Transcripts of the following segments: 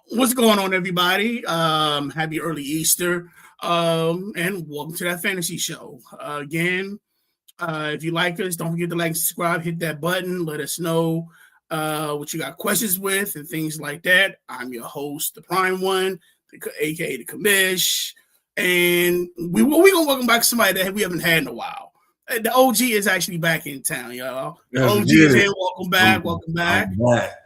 What's going on, everybody? Happy early Easter, and welcome to That Fantasy Show. Again, if you like us, don't forget to like, subscribe, hit that button. Let us know what you got questions with and things like that. I'm your host, the Prime One, aka the Commish, and we gonna welcome back somebody that we haven't had in a while. The OG is actually back in town, y'all. The OG is here. Welcome back. Welcome back.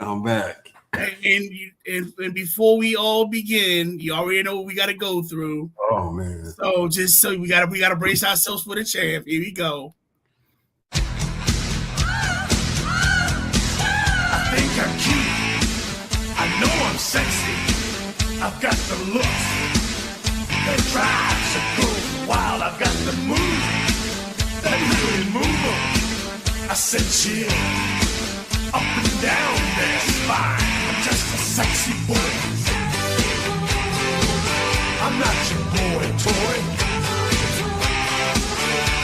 I'm back. And before we all begin, you already know what we got to go through. Oh man! So just so we gotta brace ourselves for the champ. Here we go. I think I'm cute. I know I'm sexy. I've got the looks that drives a girl wild. I've got the moves that really move 'em. I said chill up and down their spine. I'm just a sexy boy. I'm not your boy toy.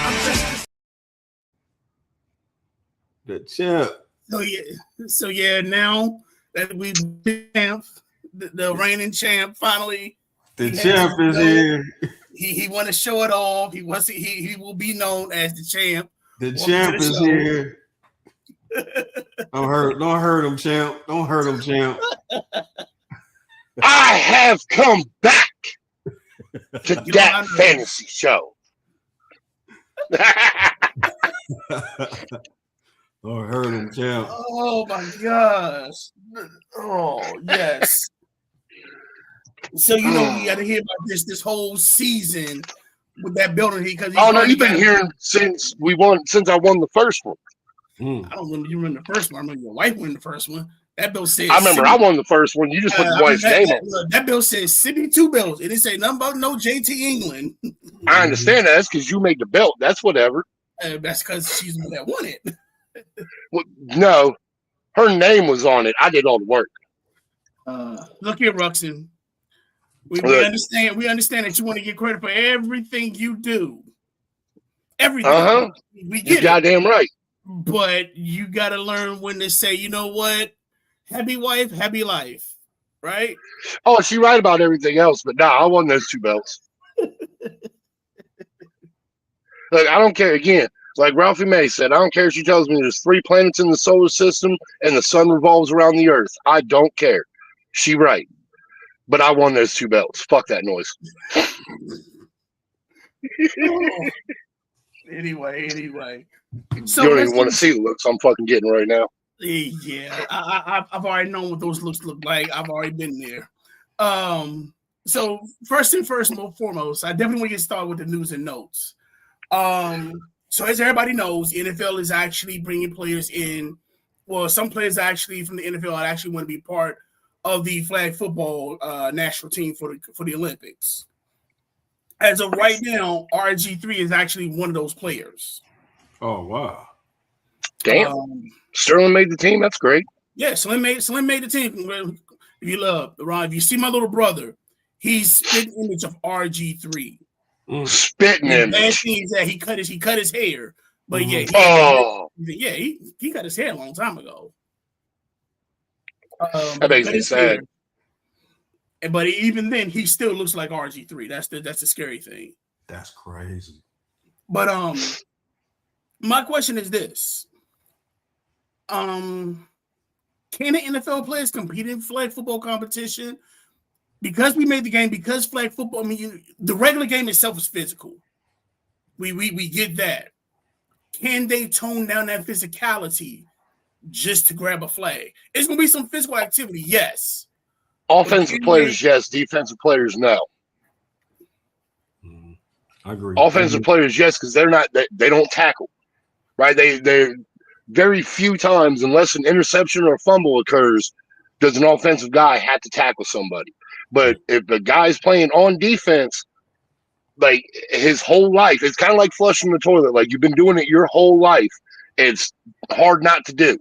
I'm just The champ. So yeah. Now that we've been champ, the reigning champ, finally. The champ is here. He want to show it off. He will be known as the champ. The champ is here. Don't hurt him, champ. Don't hurt him, champ. I have come back to that fantasy show. Don't hurt him, champ. Oh my gosh. Oh yes. So you know we got to hear about this whole season with that building because you've been hearing since I won the first one. I don't remember you won the first one. I remember your wife won the first one. That bill said I remember I won the first one. You just put the wife's name on. That bill says Sydney two belts. It didn't say nothing about no JT England. I understand that. That's because you made the belt. That's whatever. That's because she's the one that won it. Well, no, her name was on it. I did all the work. Look here, Ruxin. We understand. We understand that you want to get credit for everything you do. Everything. We get You're goddamn right. But you got to learn when to say, you know what? Happy wife, happy life. Right? Oh, she right about everything else, but nah, I won those two belts. Look, I don't care. Again, like Ralphie May said, I don't care if she tells me there's 3 planets in the solar system and the sun revolves around the earth. I don't care. She right. But I won those 2 belts. Fuck that noise. Anyway. So you don't even want to see the looks I'm fucking getting right now. Yeah, I've already known what those looks look like. I've already been there. So first and foremost, I definitely want to get started with the news and notes. So as everybody knows, the NFL is actually bringing players in. Well, some players actually from the NFL actually want to be part of the flag football national team for the Olympics. As of right now, RG3 is actually one of those players. Oh wow! Damn, Sterling made the team. That's great. Yeah, Slim made the team. If you love Ron, if you see my little brother, he's spitting image of RG3. Spitting image. The bad thing is that he cut his hair, but he cut his hair a long time ago. That makes me sad. But even then, he still looks like RG3. That's the scary thing. That's crazy. But my question is this: can the NFL players compete in flag football competition? Because we made the game, because flag football. I mean, the regular game itself is physical. We get that. Can they tone down that physicality just to grab a flag? It's gonna be some physical activity, yes. Offensive players, yes. Defensive players, no. I agree. Offensive players, yes, because they don't tackle, right? They very few times, unless an interception or a fumble occurs, does an offensive guy have to tackle somebody. But if the guy's playing on defense, like his whole life, it's kind of like flushing the toilet. Like you've been doing it your whole life. It's hard not to do.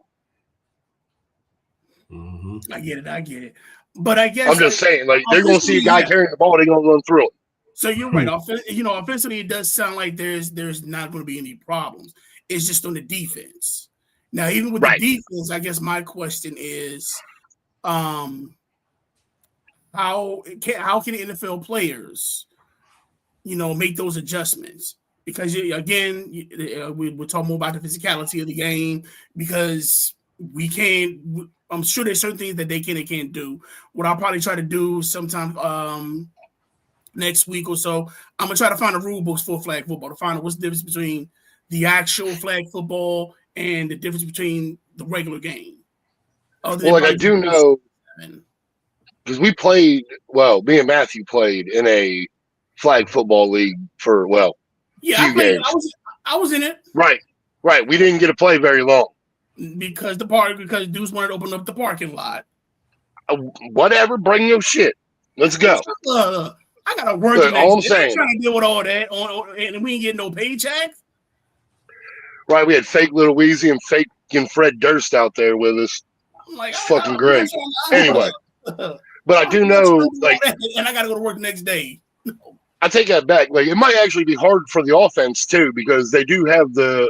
I get it. But I guess I'm just saying, like they're going to see a guy carrying the ball, they're going to run through it. So you're right. Offensively, it does sound like there's not going to be any problems. It's just on the defense. Now, even with the defense, I guess my question is, how can NFL players, make those adjustments? Because again, we're talking more about the physicality of the game because we can't. I'm sure there's certain things that they can and can't do. What I'll probably try to do sometime next week or so, I'm gonna try to find the rule books for flag football to find out what's the difference between the actual flag football and the difference between the regular game. Well, like I do know, because we played. Well, me and Matthew played in a flag football league for yeah, few games. I was in it. Right. We didn't get to play very long because dudes wanted to open up the parking lot. Whatever, bring your shit. Let's go. I gotta work. All I'm saying, I'm trying to deal with all that, and we ain't getting no paycheck. Right, we had fake Little Weezy and fake Fred Durst out there with us. I'm like, it's fucking great. Anyway, but I do know, and I gotta go to work the next day. I take that back. Like, it might actually be hard for the offense too, because they do have a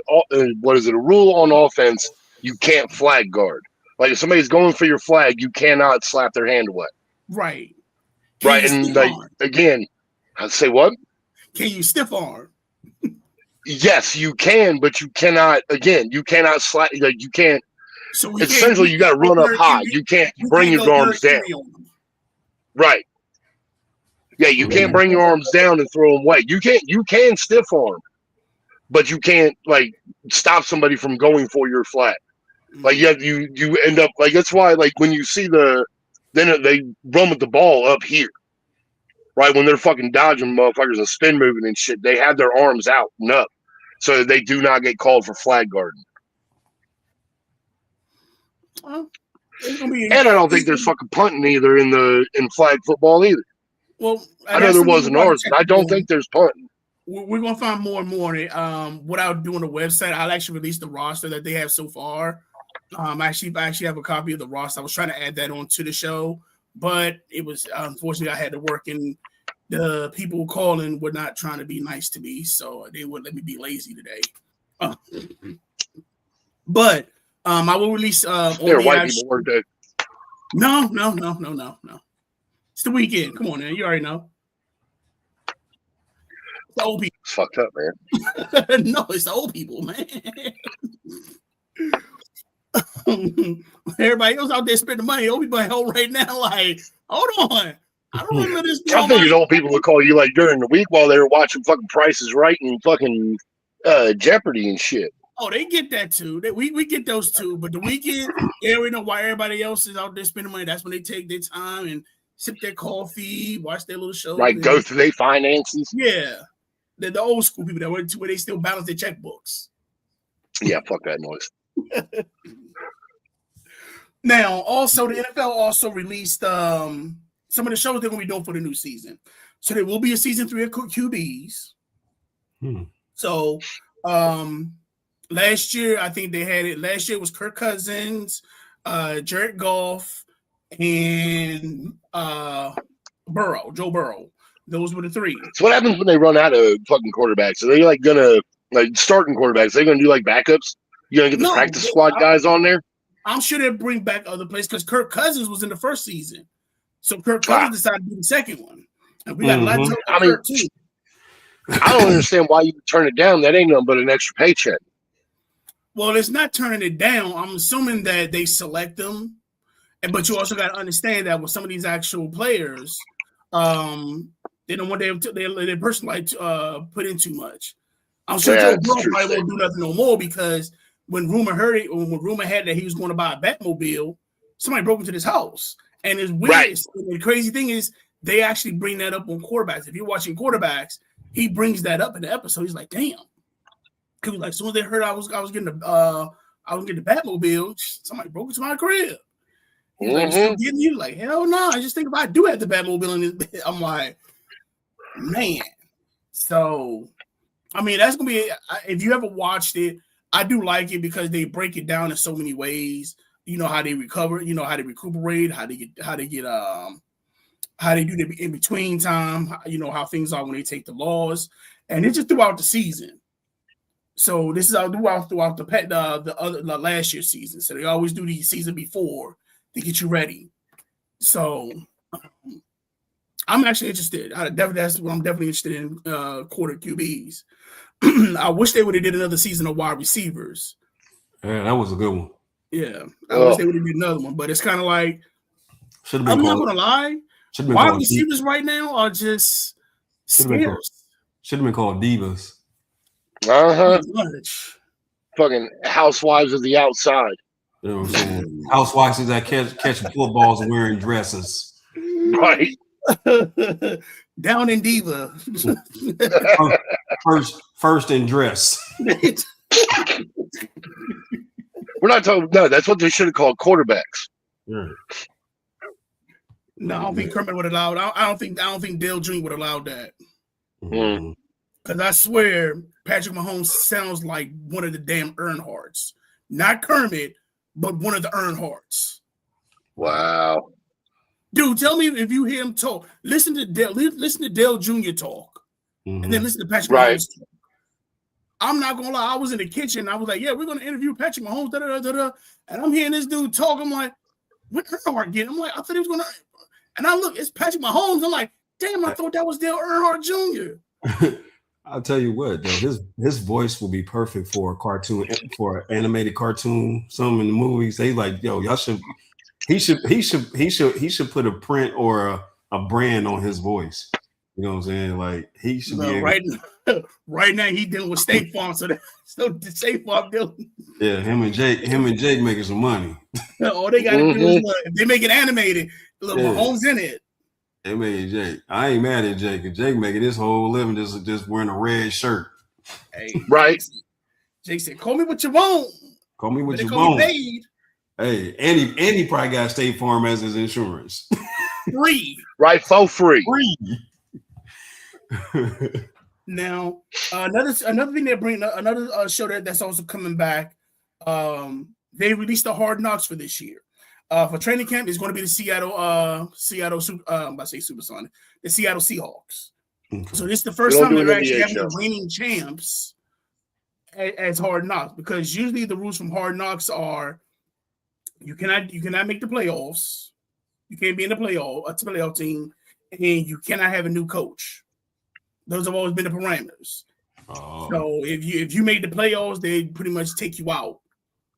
rule on offense. You can't flag guard. Like, if somebody's going for your flag, you cannot slap their hand away. Right. And again, I say what? Can you stiff arm? Yes, you can, but you cannot. Again, you cannot slap. Like, you can't. So essentially, you got to run up high. You can't bring your arms down. Right. Yeah, you can't bring your arms down and throw them away. You can stiff arm, but you can't stop somebody from going for your flag. Like you end up that's why when you see then they run with the ball up here, right? When they're fucking dodging motherfuckers and spin moving and shit, they have their arms out and up, so they do not get called for flag guarding. Well, and I don't think there's fucking punting either in flag football either. Well, I know there was in ours, but I don't think there's punting. We're gonna find more and more. Without doing the website, I'll actually release the roster that they have so far. I actually have a copy of the roster. I was trying to add that onto the show, but it was unfortunately I had to work, and the people calling were not trying to be nice to me, so they wouldn't let me be lazy today. But I will release. There are white people work day. No. It's the weekend. Come on, man. You already know. It's the old people. It's fucked up, man. No, it's the old people, man. Everybody else out there spending money. Old people at home right now, like, hold on. I don't remember this. I figured old people would call you during the week while they were watching fucking Prices Right and fucking Jeopardy and shit. Oh, they get that too. We get those too. But the weekend, we know why everybody else is out there spending money. That's when they take their time and sip their coffee, watch their little show. Go through their finances. Yeah. The old school people that went to where they still balance their checkbooks. Yeah, fuck that noise. Now, also, the NFL also released some of the shows they're going to be doing for the new season. So there will be a season 3 of QBs. So last year, I think they had it. Last year was Kirk Cousins, Jared Goff, and Joe Burrow. Those were the 3. So what happens when they run out of fucking quarterbacks? Are they gonna starting quarterbacks? Are they gonna do backups? You gonna get the practice squad guys on there? I'm sure they'll bring back other players because Kirk Cousins was in the first season. So Kirk Cousins decided to do the second one. And we got a lot to talk about too. I don't understand why you would turn it down. That ain't nothing but an extra paycheck. Well, it's not turning it down. I'm assuming that they select them. But you also got to understand that with some of these actual players, they don't want their personal life put in too much. I'm sure Joe Burrow probably won't do nothing no more because when rumor had that he was going to buy a Batmobile, somebody broke into his house. And it's weird. Right. The crazy thing is they actually bring that up on quarterbacks. If you're watching quarterbacks, he brings that up in the episode. He's like, damn. Because as soon as they heard I was getting the Batmobile, somebody broke into my crib. He's like, still getting you? Like, hell no. I just think if I do have the Batmobile in this bed, I'm like, man. So, I mean, that's going to be, if you ever watched it, I do like it because they break it down in so many ways. You know how they recover, you know how they recuperate, how they do the in between time, you know how things are when they take the loss, and it's just throughout the season. So this is all throughout the last year's season. So they always do the season before to get you ready. So I'm actually interested. That's what I'm definitely interested in. Quarter QBs. I wish they would have did another season of wide receivers. Yeah, that was a good one. Yeah, I wish they would have did another one, but it's kind of like I'm not gonna lie. Wide receivers right now are just scarce. Should have been called divas. Fucking housewives of the outside. You know what I'm saying? Housewives that catch footballs wearing dresses. Right. Down in diva. first in dress. We're not talking. No, that's what they should have called quarterbacks. Yeah. No, I don't think Kermit would allow. I don't think Dale Jr. would allow that. Because I swear, Patrick Mahomes sounds like one of the damn Earnhardts, not Kermit, but one of the Earnhardts. Wow, dude, tell me if you hear him talk. Listen to Dale Jr. talk, and then listen to Patrick Mahomes talk. I'm not gonna lie. I was in the kitchen. I was like, "Yeah, we're gonna interview Patrick Mahomes." And I'm hearing this dude talk. I'm like, "What Earnhardt getting?" I'm like, "I thought he was gonna." And I look, it's Patrick Mahomes. I'm like, "Damn, I thought that was Dale Earnhardt Jr." I'll tell you what, though, his voice will be perfect for a cartoon, for an animated cartoon. Some in the movies, they like, yo, y'all should. He should put a print or a brand on his voice. You know what I'm saying? Like he should be right now he dealing with State Farm, so State Farm dealing. Yeah, him and Jake making some money. All they gotta do is if they make it animated, look, Mahomes in it. They made Jake. I ain't mad at Jake. Jake making his whole living just wearing a red shirt. Hey, right. Jake said, "Call me what you want. Call me what you want." Hey, and he probably got State Farm as his insurance. Free. Right, for free. Now, another thing they bring, another show that's also coming back. They released the Hard Knocks for this year. For training camp, it's going to be the Seattle Supersonic, the Seattle Seahawks. Okay. So this is the first time they're actually having the reigning champs as Hard Knocks, because usually the rules from Hard Knocks are you cannot make the playoffs, you can't be in the playoff team, and you cannot have a new coach. Those have always been the parameters. Oh. So if you made the playoffs, they pretty much take you out.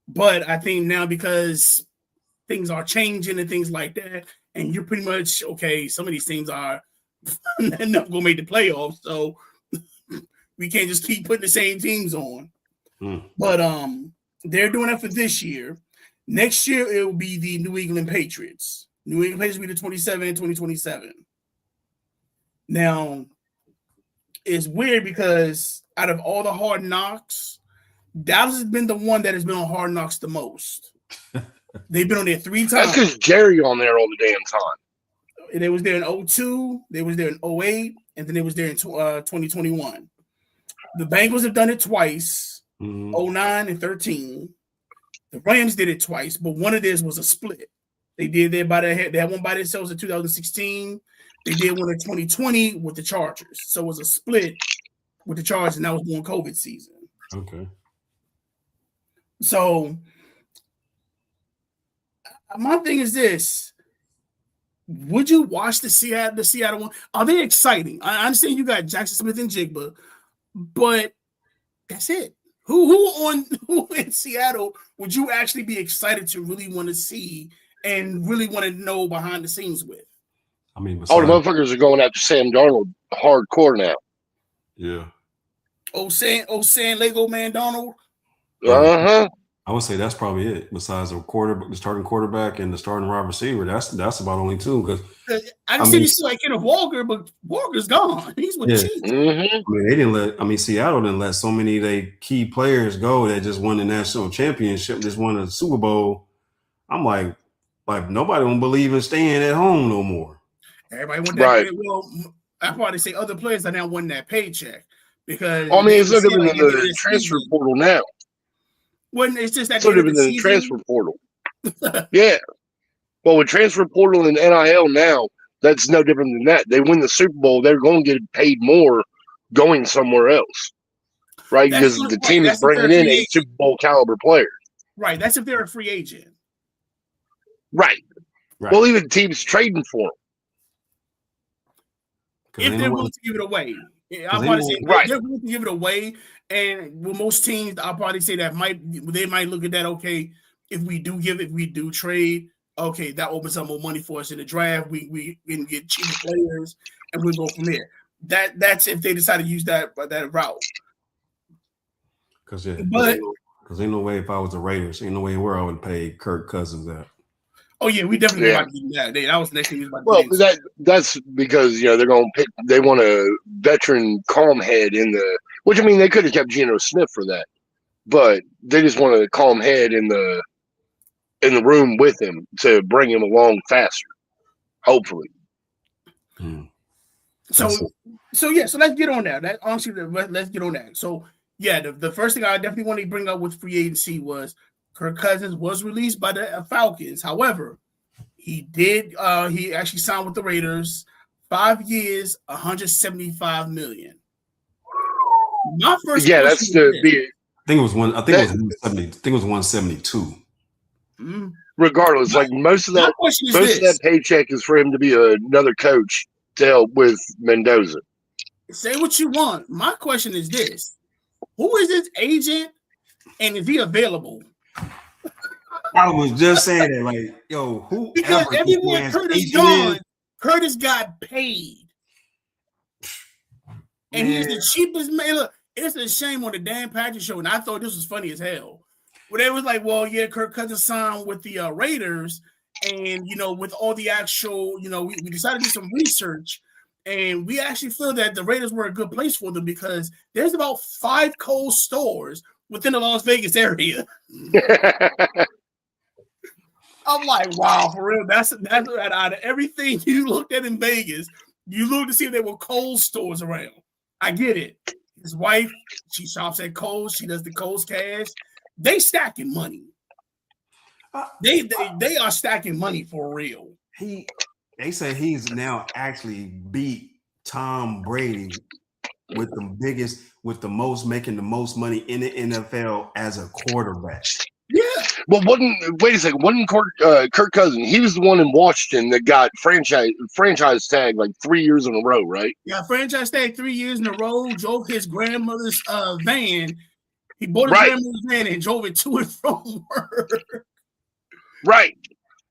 But I think now, because things are changing and things like that, and you're pretty much okay, some of these teams are not going to make the playoffs, so we can't just keep putting the same teams on. But they're doing that for this year. Next year it will be the New England Patriots. New England Patriots will be the 2027. Now it's weird because out of all the Hard Knocks, Dallas has been the one that has been on Hard Knocks the most. They've been on there 3 times. That's because Jerry on there all the damn time. They was there in 2002, they was there in 2008, and then they was there in 2021. The Bengals have done it twice, 2009 and 2013. The Rams did it twice, but one of theirs was a split. They did they had one by themselves in 2016. They did one in 2020 with the Chargers. So it was a split with the Chargers, and that was during COVID season. Okay. So my thing is this: would you watch the Seattle one? Are they exciting? I understand you got Jackson Smith and Jigba, but that's it. Who in Seattle would you actually be excited to really want to see and really want to know behind the scenes with? I mean, all the motherfuckers are going after Sam Darnold hardcore now. Yeah. Saying Lego Man Donald. I would say that's probably it. Besides the starting quarterback and the starting wide receiver, that's about only 2. Because I can see you like Kenneth Walker, but Walker's gone. He's with the Chiefs. I mean, Seattle didn't let so many of their key players go that just won the national championship, just won the Super Bowl. I'm like nobody don't believe in staying at home no more. Everybody want that. Right. Well, I probably say other players are now wanting that paycheck because it's no different than the transfer portal now. Well, it's just that sort of in the transfer portal. Yeah. Well, with transfer portal and NIL now, that's no different than that. They win the Super Bowl, they're going to get paid more going somewhere else, right? Because the team is bringing in a Super Bowl caliber player. Right. That's if they're a free agent. Right. Well, even teams trading for them. if they're willing to give it away. I'm about to say they're willing to give it away, and with most teams, I'll probably say that they might look at that. Okay, if we do trade, okay, that opens up more money for us in the draft. We can get cheaper players, and we'll go from there. That's if they decide to use that route. Because ain't no way if I was the Raiders, ain't no way where I would pay Kirk Cousins at. Oh yeah, we definitely about to do that. That was the next thing we was about to do. That's because they're going to pick. They want a veteran calm head in the. Which I mean, they could have kept Geno Smith for that, but they just want a calm head in the room with him to bring him along faster. Hopefully. So let's get on that. Let's get on that. So yeah, the first thing I definitely want to bring up with free agency was Kirk Cousins was released by the Falcons. However, he actually signed with the Raiders, 5 years, $175 million. My first that's the. I think it was 172. Regardless, like most of that paycheck is for him to be another coach to help with Mendoza. Say what you want. My question is this: who is his agent, and is he available? I was just saying that, like, yo, who? Because everywhere Curtis gone, Curtis got paid, and he's the cheapest man. Look, it's a shame on the Dan Patrick Show, and I thought this was funny as hell. Where they was like, well, yeah, Kirk Cousins signed with the Raiders, and with all the actual, we decided to do some research, and we actually feel that the Raiders were a good place for them because there's about 5 Kohl's stores within the Las Vegas area. I'm like, wow, for real. That's out of everything you looked at in Vegas, you looked to see if there were Kohl's stores around. I get it. His wife, she shops at Kohl's. She does the Kohl's cash. They stacking money. They are stacking money for real. They say he's now actually beat Tom Brady with the most making the most money in the NFL as a quarterback. Yeah. Well, wait a second. Wasn't Kirk Cousins? He was the one in Washington that got franchise tag like 3 years in a row, right? Yeah, franchise tag 3 years in a row. Drove his grandmother's van. He bought his grandmother's van and drove it to and from work. Right.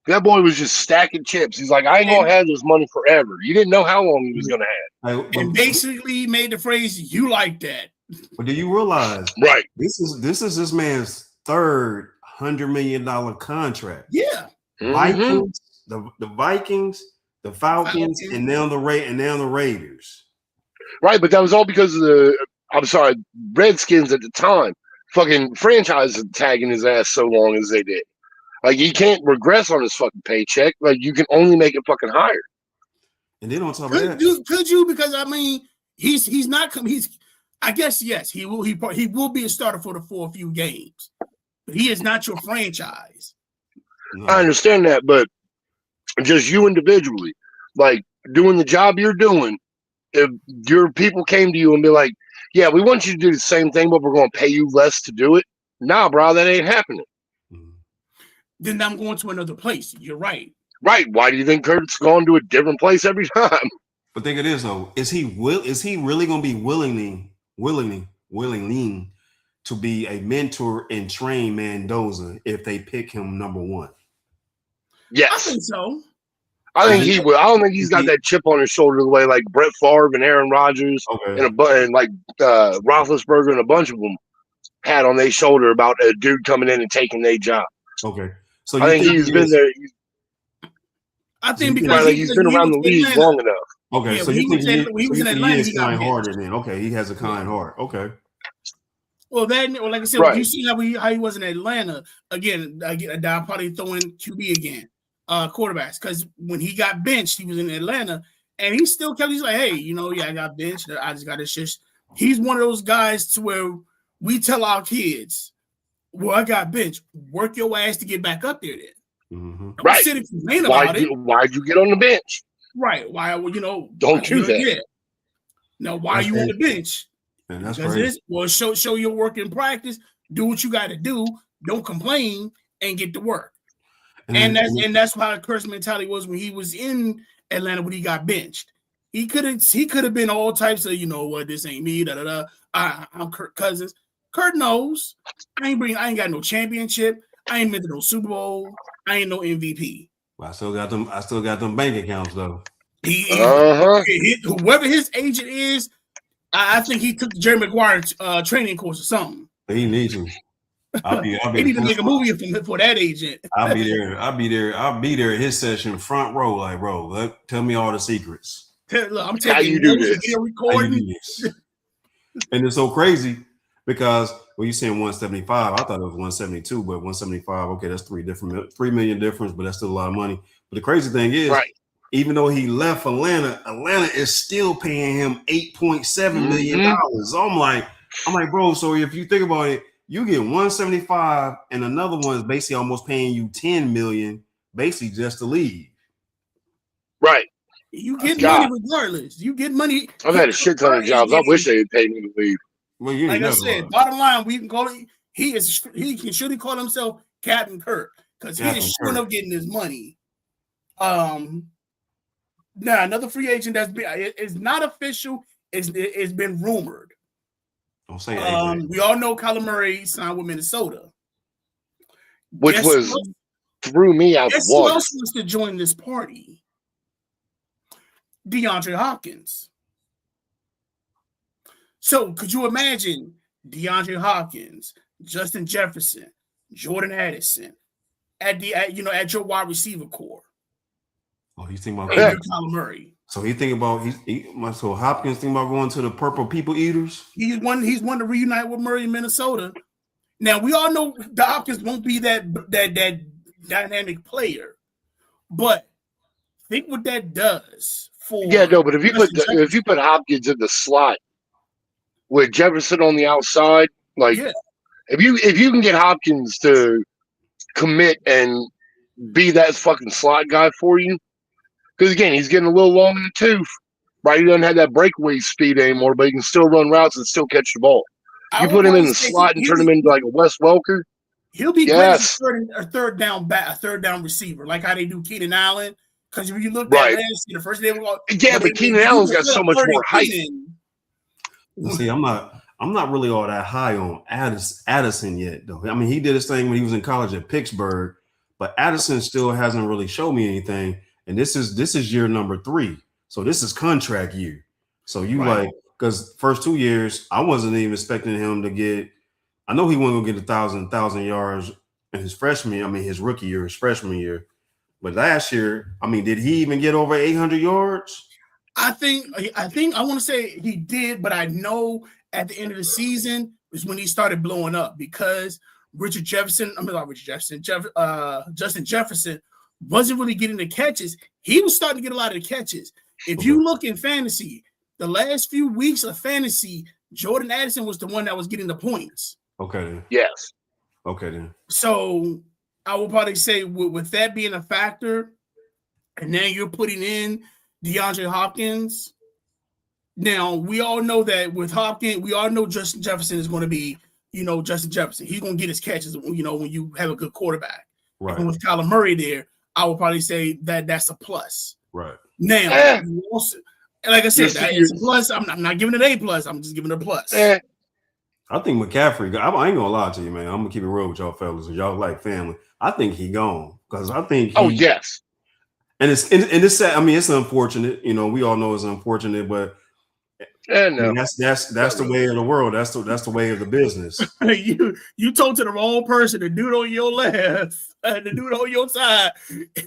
That boy was just stacking chips. He's like, I ain't gonna have this money forever. You didn't know how long he was gonna have. And basically made the phrase, "You like that." But do you realize? Right. This is this man's third $100 million contract. Yeah. Vikings, the Vikings, the Falcons, and now the Raiders. Right, but that was all because of the Redskins at the time. Fucking franchise tagging his ass so long as they did. Like he can't regress on his fucking paycheck. Like you can only make it fucking higher. And then on top of that, could you? Because I mean, he's not coming. I guess yes, he will be a starter for a few games. But he is not your franchise. No. I understand that, but just you individually, like doing the job you're doing, if your people came to you and be like, yeah, we want you to do the same thing, but we're going to pay you less to do it. Nah, bro, that ain't happening. Then I'm going to another place. You're right. Right. Why do you think Kurt's going to a different place every time? But think it is though. Is he really going to be willing to be a mentor and train Mendoza if they pick him number one? Yes. I think so. I think he will. I don't think he's got that chip on his shoulder the way like Brett Favre and Aaron Rodgers and like Roethlisberger and a bunch of them had on their shoulder about a dude coming in and taking their job. Okay. So I think he's been there. I think because he's been around the league long enough. Okay, yeah, so you think he was in Atlanta, he is kind hearted then? Okay, he has a kind heart. Okay. Well, like I said, you see how he was in Atlanta again. I'm probably throwing QB again, quarterbacks, because when he got benched, he was in Atlanta, and he still kept. He's like, hey, I got benched. I just got this shit. He's one of those guys to where we tell our kids, well, I got benched. Work your ass to get back up there then. Mm-hmm. Right. Sit and complain about it. Why'd you get on the bench? Right. Why, don't do that. Yeah. Now, why are you on the bench? Man, that's because crazy. Show your work in practice. Do what you got to do. Don't complain and get to work. And that's why the curse mentality was when he was in Atlanta when he got benched. He could have been all types of, you know what, this ain't me, da da da. I'm Kirk Cousins. Kurt knows I ain't got no championship. I ain't been to no Super Bowl. I ain't no MVP. Well, I still got them bank accounts though. Whoever his agent is, I think he took the Jerry Maguire training course or something. He needs to. They need to make a movie for that agent. I'll be there at his session, front row, like, bro, tell me all the secrets. Look, I'm How taking you do notes, this? video recording. And it's so crazy because when you saying 175, I thought it was 172, but 175, okay, that's 3 million difference, but that's still a lot of money. But the crazy thing is, even though he left Atlanta is still paying him $8.7 million. So I'm like, bro, so if you think about it, you get 175 and another one is basically almost paying you 10 million, basically just to leave. Right. You get money regardless. You get money. I've had a shit ton of jobs. I wish they had paid me to leave. Well, like I said, bottom line, we can call it. He can surely call himself Captain Kirk because he is sure enough getting his money. Now another free agent it's not official. It's been rumored. Don't say we all know Kyler Murray signed with Minnesota, which threw me out the water. Who else wants to join this party? DeAndre Hopkins. So could you imagine DeAndre Hopkins, Justin Jefferson, Jordan Addison at your wide receiver core? Oh, he's thinking about Kyler Murray. So he thinking about so Hopkins thinking about going to the Purple People Eaters. He's one to reunite with Murray in Minnesota. Now we all know the Hopkins won't be that dynamic player, but think what that does for. Yeah, no, but if you put Hopkins in the slot with Jefferson on the outside, like if you can get Hopkins to commit and be that fucking slot guy for you. Because, again, he's getting a little long in the tooth, right? He doesn't have that breakaway speed anymore, but he can still run routes and still catch the ball. You put him in the slot and turn him into like a Wes Welker. He'll be great as a third down receiver, like how they do Keenan Allen. Because if you look at last year, the first day but Keenan Allen's got so much more height. See, I'm not really all that high on Addison yet, though. I mean, he did his thing when he was in college at Pittsburgh, but Addison still hasn't really shown me anything. And this is year number 3. So this is contract year. So because first 2 years, I wasn't even expecting him to get, I know he wasn't going to get 1,000 yards in his rookie year, his freshman year. But last year, I mean, did he even get over 800 yards? I think I want to say he did, but I know at the end of the season is when he started blowing up because Justin Jefferson wasn't really getting the catches. He was starting to get a lot of the catches. If you look in fantasy, the last few weeks of fantasy, Jordan Addison was the one that was getting the points. Okay. Then. Yes. Okay then. So I will probably say with that being a factor, and then you're putting in DeAndre Hopkins. Now we all know that with Hopkins, we all know Justin Jefferson is going to be, Justin Jefferson. He's going to get his catches, when you have a good quarterback. Right. And with Kyler Murray there, I would probably say that that's a plus. Right. Now, also, like I said, it's a plus. I'm not giving it A plus. I'm just giving it a plus. I think McCaffrey. I ain't gonna lie to you, man. I'm gonna keep it real with y'all fellas. Y'all like family. I think he gone because I think. Yes. And it's sad. I mean, it's unfortunate. We all know it's unfortunate, but that's the way of the world. That's the way of the business. You told to the wrong person. The dude on your left, the dude on your side,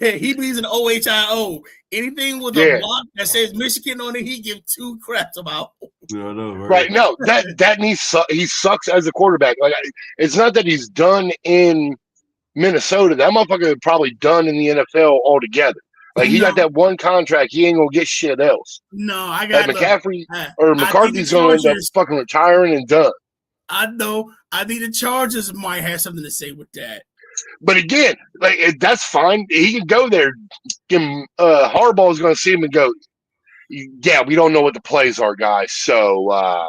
he believes in OHIO. Anything with a block that says Michigan on it, he give 2 craps about. Yeah, no, right. No, he sucks as a quarterback. Like, it's not that he's done in Minnesota. That motherfucker is probably done in the NFL altogether. Like, he got that one contract. He ain't going to get shit else. No, I got McCaffrey or McCarthy's going to end up fucking retiring and done. I know. I think the Chargers might have something to say with that. But again, like, that's fine. He can go there. Harbaugh is going to see him and go, yeah, we don't know what the plays are, guys. So I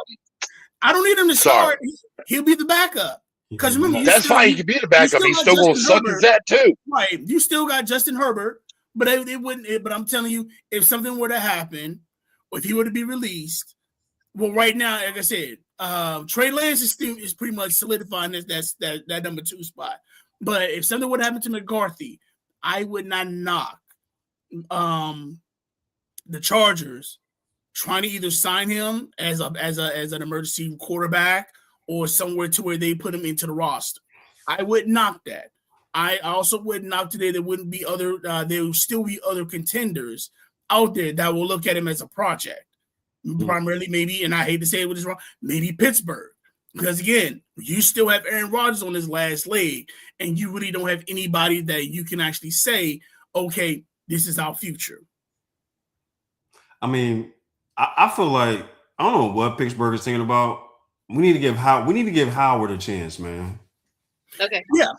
don't need him to start. He'll be the backup. Because remember, that's fine. He can be the backup. He's still going to suck his that too. Right. You still got Justin Herbert. But it wouldn't. But I'm telling you, if something were to happen if he were to be released, well, right now, like I said, Trey Lance is pretty much solidifying that number 2 spot. But if something would happen to McCarthy, I would not knock the Chargers trying to either sign him as an emergency quarterback or somewhere to where they put him into the roster. I would knock that. I also would knock today there wouldn't be there will still be other contenders out there that will look at him as a project. Primarily, maybe, and I hate to say it with this wrong, maybe Pittsburgh. Because again, you still have Aaron Rodgers on his last leg, and you really don't have anybody that you can actually say, okay, this is our future. I mean, I feel like I don't know what Pittsburgh is thinking about. We need to give Howard a chance, man. Okay. Yeah.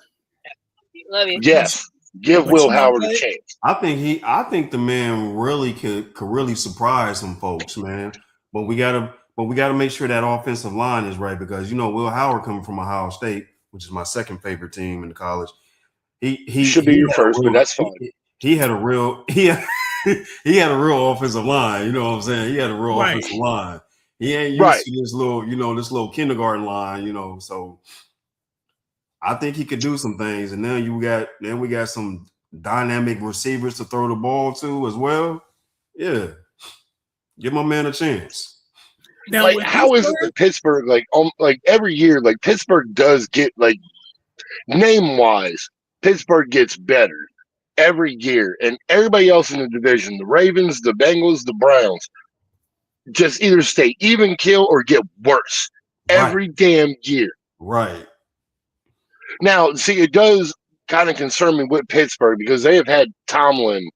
Love you. Yes. Give Will Howard a chance. I think the man really could really surprise some folks, man. But we gotta make sure that offensive line is right because Will Howard coming from Ohio State, which is my second favorite team in the college. He should be your first, but that's fine. He had a real offensive line. You know what I'm saying? He had a real offensive line. He ain't used to this little kindergarten line. So I think he could do some things, and then we got some dynamic receivers to throw the ball to as well. Yeah, give my man a chance. Now, like, how is it that Pittsburgh, like every year, like Pittsburgh does get name wise, Pittsburgh gets better every year, and everybody else in the division, the Ravens, the Bengals, the Browns, just either stay even kill or get worse every damn year. Right. Now, see, it does kind of concern me with Pittsburgh because they have had Tomlin.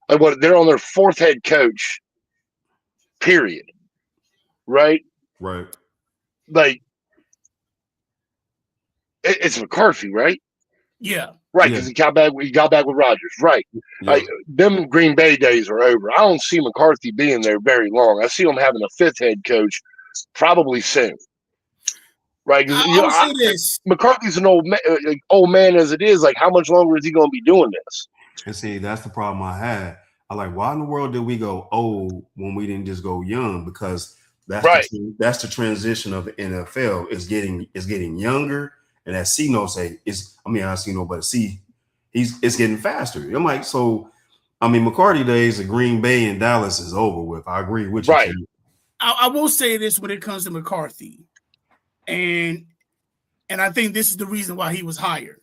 They're on their 4th head coach, period. Right? Right. Like, it's McCarthy, right? Yeah. Right, because he got back with Rodgers. Right. Yeah. Them Green Bay days are over. I don't see McCarthy being there very long. I see him having a 5th head coach probably soon. Right, I'll say this. McCarthy's an old man as it is. Like, how much longer is he going to be doing this? And see, that's the problem I had. I like, why in the world did we go old when we didn't just go young? Because that's the transition of the NFL. It's getting younger, and as Cino say, it's getting faster. I'm like, so I mean, McCarthy days of Green Bay and Dallas is over with. I agree with you. Right. I will say this when it comes to McCarthy. And I think this is the reason why he was hired.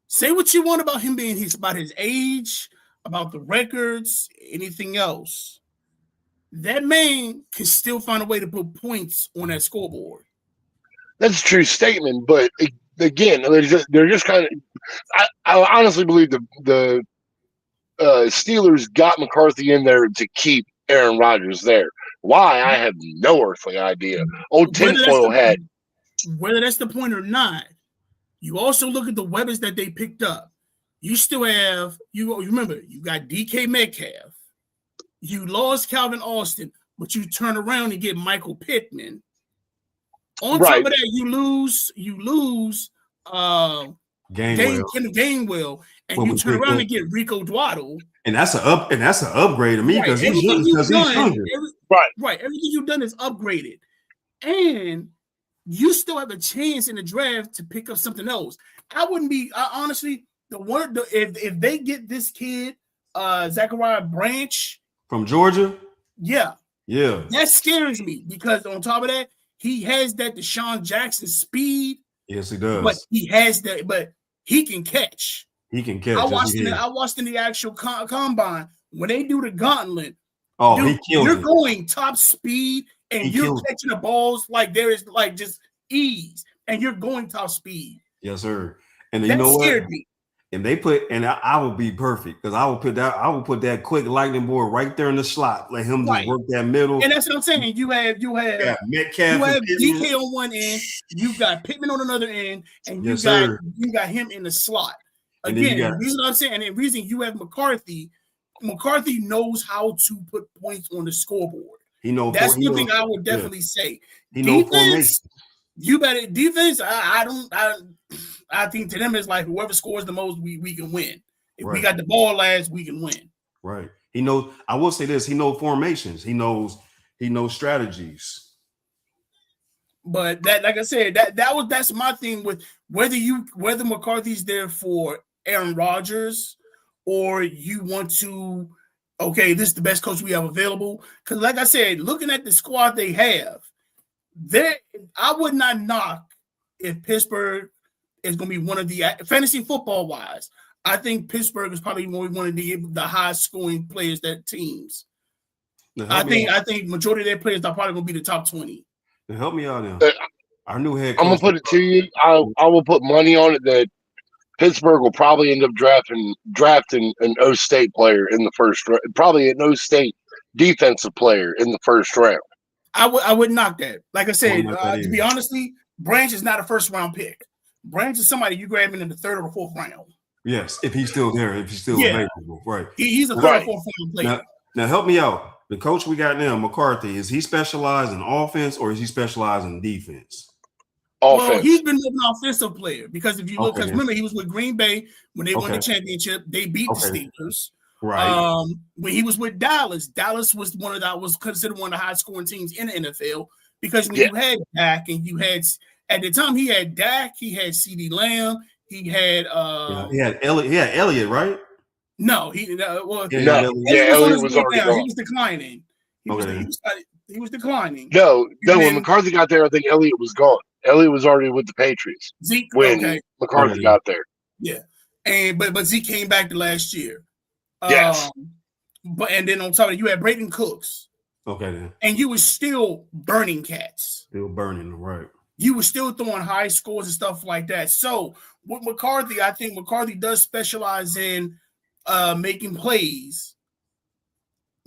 Say what you want about him about his age, about the records, anything else. That man can still find a way to put points on that scoreboard. That's a true statement, but again, they're just kind of. I honestly believe the Steelers got McCarthy in there to keep Aaron Rodgers there. Why? I have no earthly idea. Old tinfoil hat. Whether that's the point or not, you also look at the weapons that they picked up. You still have you remember you got DK Metcalf. You lost Calvin Austin, but you turn around and get Michael Pittman. On top of that, you lose Gainwell, and you turn around and get Rico Dwaddle. And that's an upgrade to me because he's younger. Right. Everything you've done is upgraded. And you still have a chance in the draft to pick up something else. I wouldn't be honestly if they get this kid, Zachariah Branch from Georgia. Yeah. That scares me because on top of that, he has that Deshaun Jackson speed. Yes, he does. But he has that, but he can catch. He can catch. I watched in the actual combine when they do the gauntlet. Oh, dude, you're going top speed and you're catching the balls like there is like just ease, and you're going top speed. Yes, sir. And you know what? Scared me. And I will be perfect because I will put that quick lightning board right there in the slot. Let him just work that middle. And that's what I'm saying. You have Metcalf, you have DK on one end, you've got Pittman on another end, and you got him in the slot. Again, the reason I'm saying, and the reason you have McCarthy knows how to put points on the scoreboard. That's one thing I would definitely say. Defense, you better defense. I think to them it's like whoever scores the most, we can win. If we got the ball last, we can win. Right. He knows. I will say this: he knows formations. He knows strategies. But that, like I said, that's my thing with whether McCarthy's there for Aaron Rodgers or you want to, okay, this is the best coach we have available. Because like I said, looking at the squad they have, I would not knock if Pittsburgh is going to be one of the fantasy football wise. I think Pittsburgh is probably one of the high scoring players that teams. I think majority of their players are probably going to be the top 20. Help me out now. Our new head coach. I'm gonna put it to you. I will put money on it that Pittsburgh will probably end up drafting an O State player in the first round. Probably an O State defensive player in the first round. I would knock that. Like I said, to be honestly, Branch is not a first round pick. Branch is somebody you grab in the third or fourth round. Yes, if he's still there, if he's still available, right? He's a third or fourth round player. Now help me out. The coach we got now, McCarthy, is he specialized in offense or is he specialized in defense? Offense. Well, he's been an offensive player because if you look, because remember he was with Green Bay when they won the championship. They beat the Steelers. Right. When he was with Dallas, Dallas was was considered one of the high scoring teams in the NFL because when you had Dak and you had at the time he had Dak, he had CeeDee Lamb, he had he had Elliott, right? No, Elliott was already gone. He was declining. He was declining. No, when McCarthy got there, I think Elliott was gone. Elliott was already with the Patriots when McCarthy got there. Yeah, but Zeke came back the last year. Yes. And then on top of it, you had Brayden Cooks. Okay, then. And you were still burning cats. Still burning, right? You were still throwing high scores and stuff like that. So with McCarthy, I think McCarthy does specialize in making plays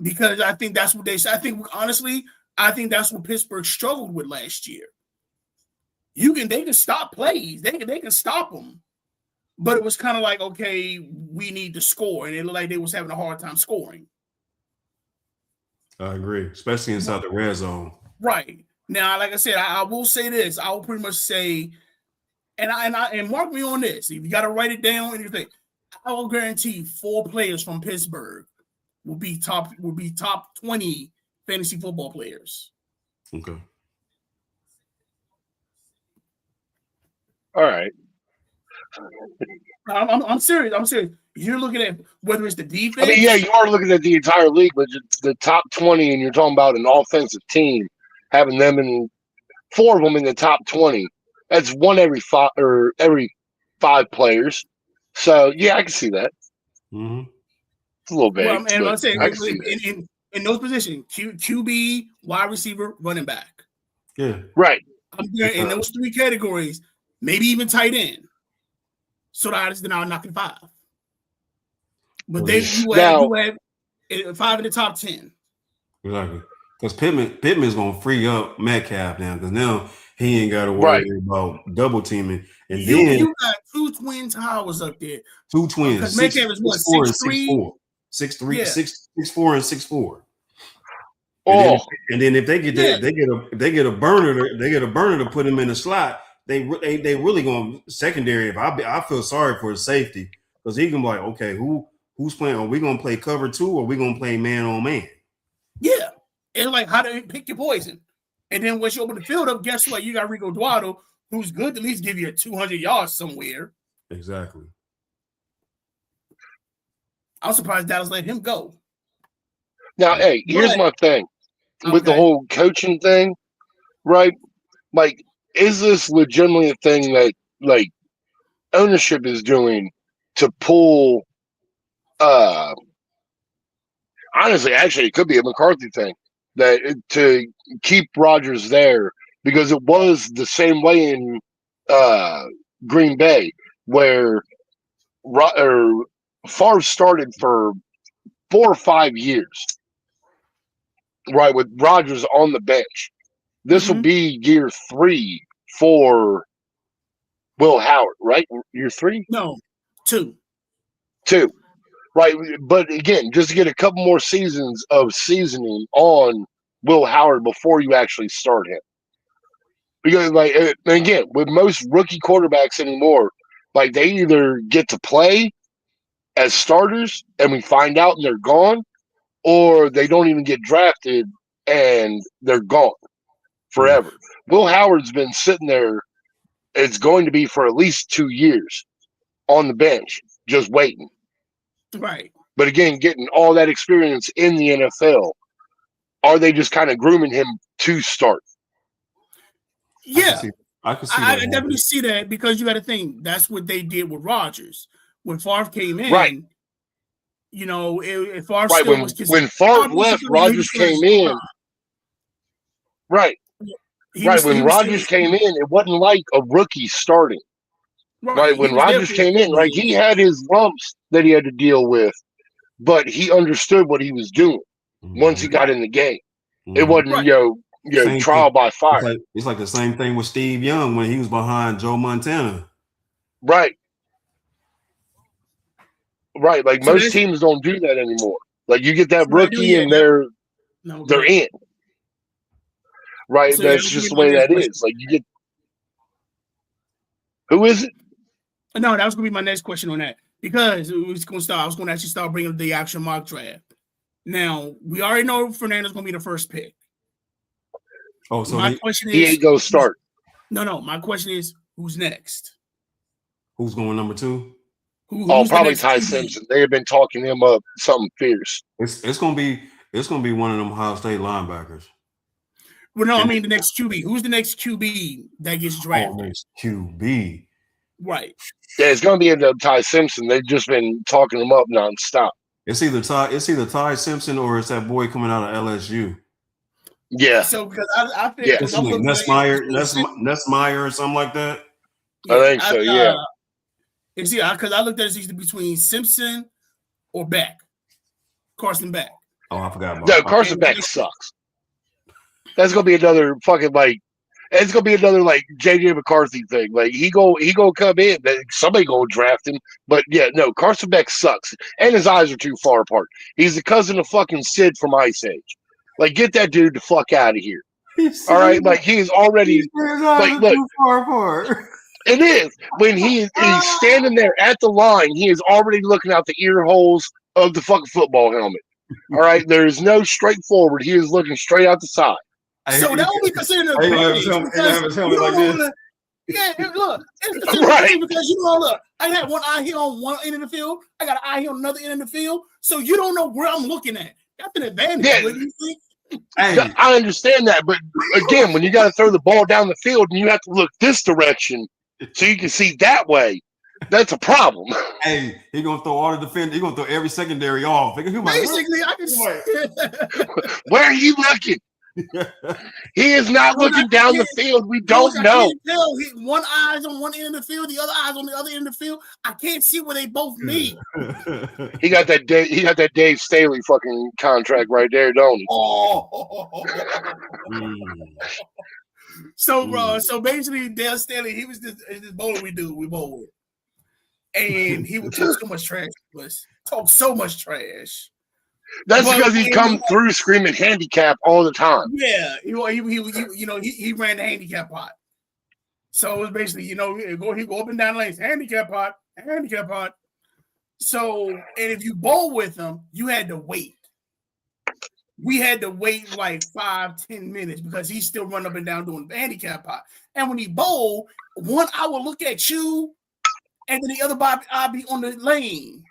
because I think that's what they say. I think honestly, that's what Pittsburgh struggled with last year. They can stop plays. They can stop them. But it was kind of like, okay, we need to score. And it looked like they was having a hard time scoring. I agree, especially inside the red zone. Right. Now, like I said, I will say this. I will pretty much say, and mark me on this. If you got to write it down and you think, I will guarantee 4 players from Pittsburgh will be top 20 fantasy football players. Okay. All right. I'm serious. You're looking at whether it's the defense. I mean, yeah, you are looking at the entire league, but the top 20, and you're talking about an offensive team, having them in 4 of them in the top 20. That's one every 5 players. So yeah, I can see that. Mm-hmm. It's a little bit. Well, and I'm saying in those positions, QB, wide receiver, running back. Yeah. Right. In those 3 categories, maybe even tight end. So that is now knocking 5. But you have 5 in the top 10. Exactly. Because Pittman is going to free up Metcalf now because now he ain't got to worry about double teaming. And then you got 2 twin towers up there. 2 twins. Because Metcalf is what, 6'3"? 6'3", 6'4", and 6'4". And then if they get a burner to put him in the slot, they really going secondary. If I feel sorry for his safety because he can be like, okay, who's playing? Are we going to play cover 2 or are we going to play man on man? Yeah, and like how to pick your poison. And then once you open the field up, guess what? You got Rico Duato, who's good to at least give you a 200 yards somewhere. Exactly. I'm surprised Dallas let him go. Now, hey, here's my thing with the whole coaching thing, right? Like, is this legitimately a thing that like ownership is doing to pull? Honestly, actually, it could be a McCarthy thing to keep Rodgers there because it was the same way in Green Bay where Favre started for 4 or 5 years, right, with Rodgers on the bench. This will be year 3 for Will Howard, right? Year 3? No, 2. 2, right? But again, just to get a couple more seasons of seasoning on Will Howard before you actually start him. Because, like, and again, with most rookie quarterbacks anymore, like they either get to play as starters and we find out and they're gone, or they don't even get drafted and they're gone forever. Will Howard's been sitting there. It's going to be for at least 2 years on the bench, just waiting. Right. But again, getting all that experience in the NFL, are they just kind of grooming him to start? Yeah. I can see I that. definitely see that because you got to think that's what they did with Rodgers when Favre came in. Right. You know, if Favre Right. still was When Favre left, Rodgers came in. Right. When Rodgers came in, it wasn't like a rookie starting. Right. When Rodgers came in, right, he had his lumps that he had to deal with, but he understood what he was doing once he got in the game. It wasn't, trial by fire. It's like the same thing with Steve Young when he was behind Joe Montana. Right. Right. Like most teams don't do that anymore. Like you get that rookie and they're in. Right. That's just the way that is. Like you get. Who is it? No, that was gonna be my next question on that because it was gonna start. I was gonna actually start bringing up the actual mock draft. Now we already know Fernando's gonna be the first pick. Oh, so my question is, he ain't gonna start. No. My question is, who's next? Who's going number 2? Probably Ty Simpson. They have been talking him up something fierce. It's gonna be one of them Ohio State linebackers. Well, no, I mean the next QB. Who's the next QB that gets drafted? Next QB. Right. Yeah, it's gonna be Ty Simpson. They've just been talking him up nonstop. It's either Ty Simpson or it's that boy coming out of LSU. Yeah. So because I think Ness Meyer or something like that. Yeah, I think so. Yeah. Because I looked at it either between Simpson or Beck, Carson Beck. Oh, I forgot about that. Carson Beck sucks. That's gonna be another fucking it's gonna be another JJ McCarthy thing. Like he go come in, somebody go draft him. But yeah, no, Carson Beck sucks, and his eyes are too far apart. He's the cousin of fucking Sid from Ice Age. Like get that dude the fuck out of here. All right, like he is already look, too far apart. It is when he's standing there at the line. He is already looking out the ear holes of the fucking football helmet. All right, there is no straightforward. He is looking straight out the side. So that would be considered an advantage. Yeah, look, it's right because look, I got one eye here on one end of the field. I got an eye here on another end of the field. So you don't know where I'm looking at. That's an advantage. Yeah. What do you think? I understand that, but again, when you got to throw the ball down the field and you have to look this direction so you can see that way, that's a problem. Hey, he gonna throw all the defenders. He gonna throw every secondary off. Basically, I can see. Where are you looking? He is not looking down the field. We don't know. One eye's on one end of the field, the other eye's on the other end of the field. I can't see where they both meet. He got that Dave Staley fucking contract right there, don't he? So basically, Dale Staley, he was this bowler we bowl with, and he would talk so much trash. That's because he come through screaming handicap all the time. Yeah, he ran the handicap pot. So it was basically, he go up and down the lanes, handicap pot. So, and if you bowl with him, you had to wait. We had to wait 5-10 minutes because he's still running up and down doing the handicap pot. And when he bowl, one I will look at you, and then the other I'll be on the lane.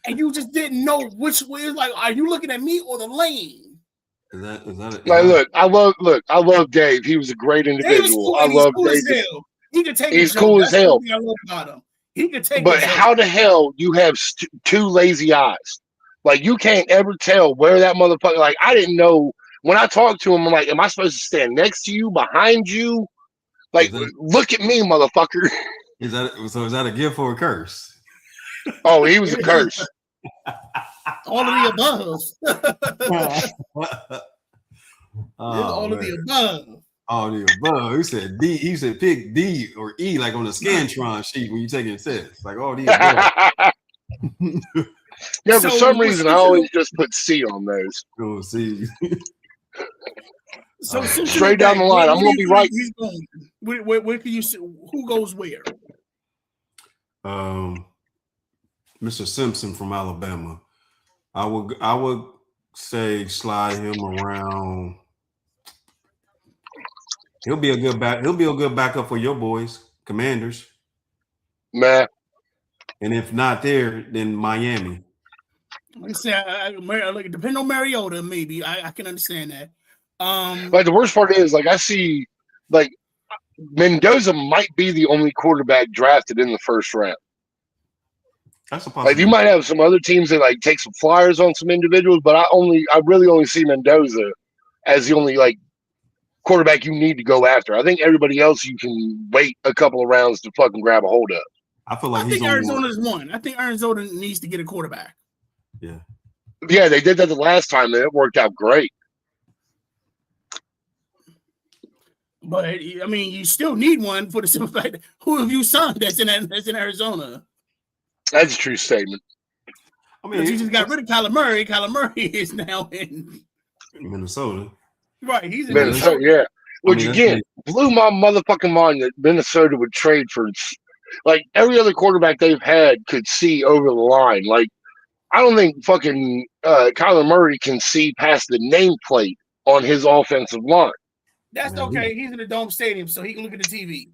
And you just didn't know which way. It's like, are you looking at me or the lane? Is that I love Dave. He was a great individual. Cool, I love cool Dave. He could take. He's cool as hell. I love about him. He could take. But how the hell you have two lazy eyes? Like you can't ever tell where that motherfucker. Like I didn't know when I talked to him. I'm like, am I supposed to stand next to you, behind you? Like, look at me, motherfucker. Is that a gift or a curse? Oh, he was a curse. All of the above. All of the above. All the above. He said D. He said pick D or E, like on the Scantron sheet when you taking tests. Like all the above. Yeah, for some reason I always just put C on those. Oh, C. So straight down the line, I'm gonna be right. Where can you see who goes where? Mr. Simpson from Alabama. I would say slide him around. He'll be a good back. He'll be a good backup for your boys, Commanders. Man, And if not there, then Miami. Like I said, like depending on Mariota, maybe I can understand that. Like the worst part is, like I see, like Mendoza might be the only quarterback drafted in the first round. That's a Like possibility. you might have some other teams that like take some flyers on some individuals, but I really only see Mendoza as the only like quarterback you need to go after. I think everybody else you can wait a couple of rounds to fucking grab a hold of. I feel like I he's think on Arizona's one. I think Arizona needs to get a quarterback. Yeah. Yeah, they did that the last time and it worked out great. But I mean, you still need one for the simple fact who have you signed that's in Arizona? That's a true statement. I Because you mean, just got rid of Kyler Murray. Kyler Murray is now in Minnesota. right. He's in Minnesota, Minnesota. yeah. Which mean, again blew my motherfucking mind that Minnesota would trade for like every other quarterback they've had could see over the line. Like I don't think fucking Kyler Murray can see past the nameplate on his offensive line. That's okay. He's in the Dome Stadium, so he can look at the TV.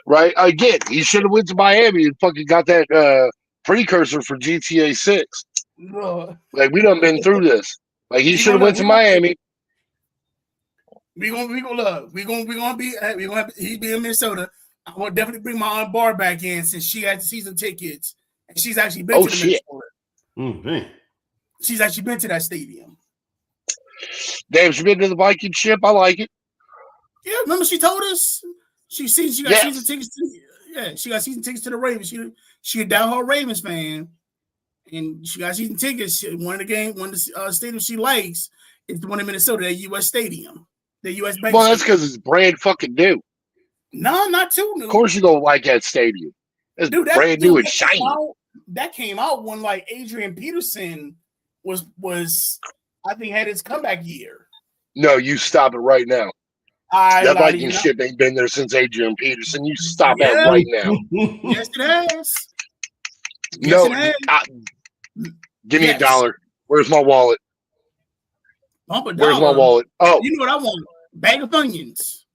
Right? Again, he should have went to Miami and fucking got that precursor for GTA 6. Like we done been through this. Like he should have went to Miami. We're gonna he's be in Minnesota. I'm gonna definitely bring my Aunt Bar back in since she has season tickets and she's actually been to the Minnesota. Mm-hmm. She's actually been to that stadium. Damn, she been to the Viking ship. I like it. Yeah, remember she told us she got season tickets to she got season tickets to the Ravens. She a diehard Ravens fan, and she got season tickets. One of the stadiums she likes is the one in Minnesota, that U.S. Stadium, the U.S. Bank. Well, that's because it's brand fucking new. No, not too new. Of course you don't like that stadium. It's brand new and shiny. That came out when like Adrian Peterson was I think had his comeback year. No, you stop it right now. That Viking ship ain't been there since Adrian Peterson. You stop that right now. Yes, it has. No, give me $1. Where's my wallet? Where's my wallet? Oh, you know what I want? Bag of onions.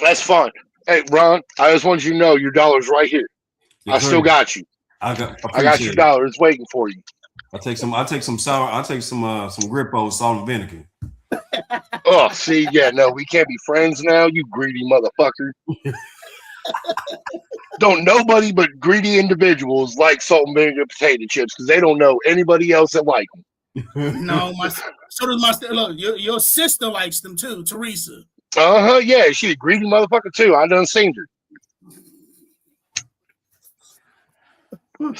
That's fine. Hey, Ron, I just want you to know your $1's right here. I still got you. I got your $1. It's waiting for you. I'll take some Grippo, salt and vinegar. Oh, see, yeah, no, we can't be friends now, you greedy motherfucker. Don't nobody but greedy individuals like salt and vinegar potato chips because they don't know anybody else that like them. No, so does my look. Your sister likes them too, Teresa. Yeah, she a greedy motherfucker too. I done seen her.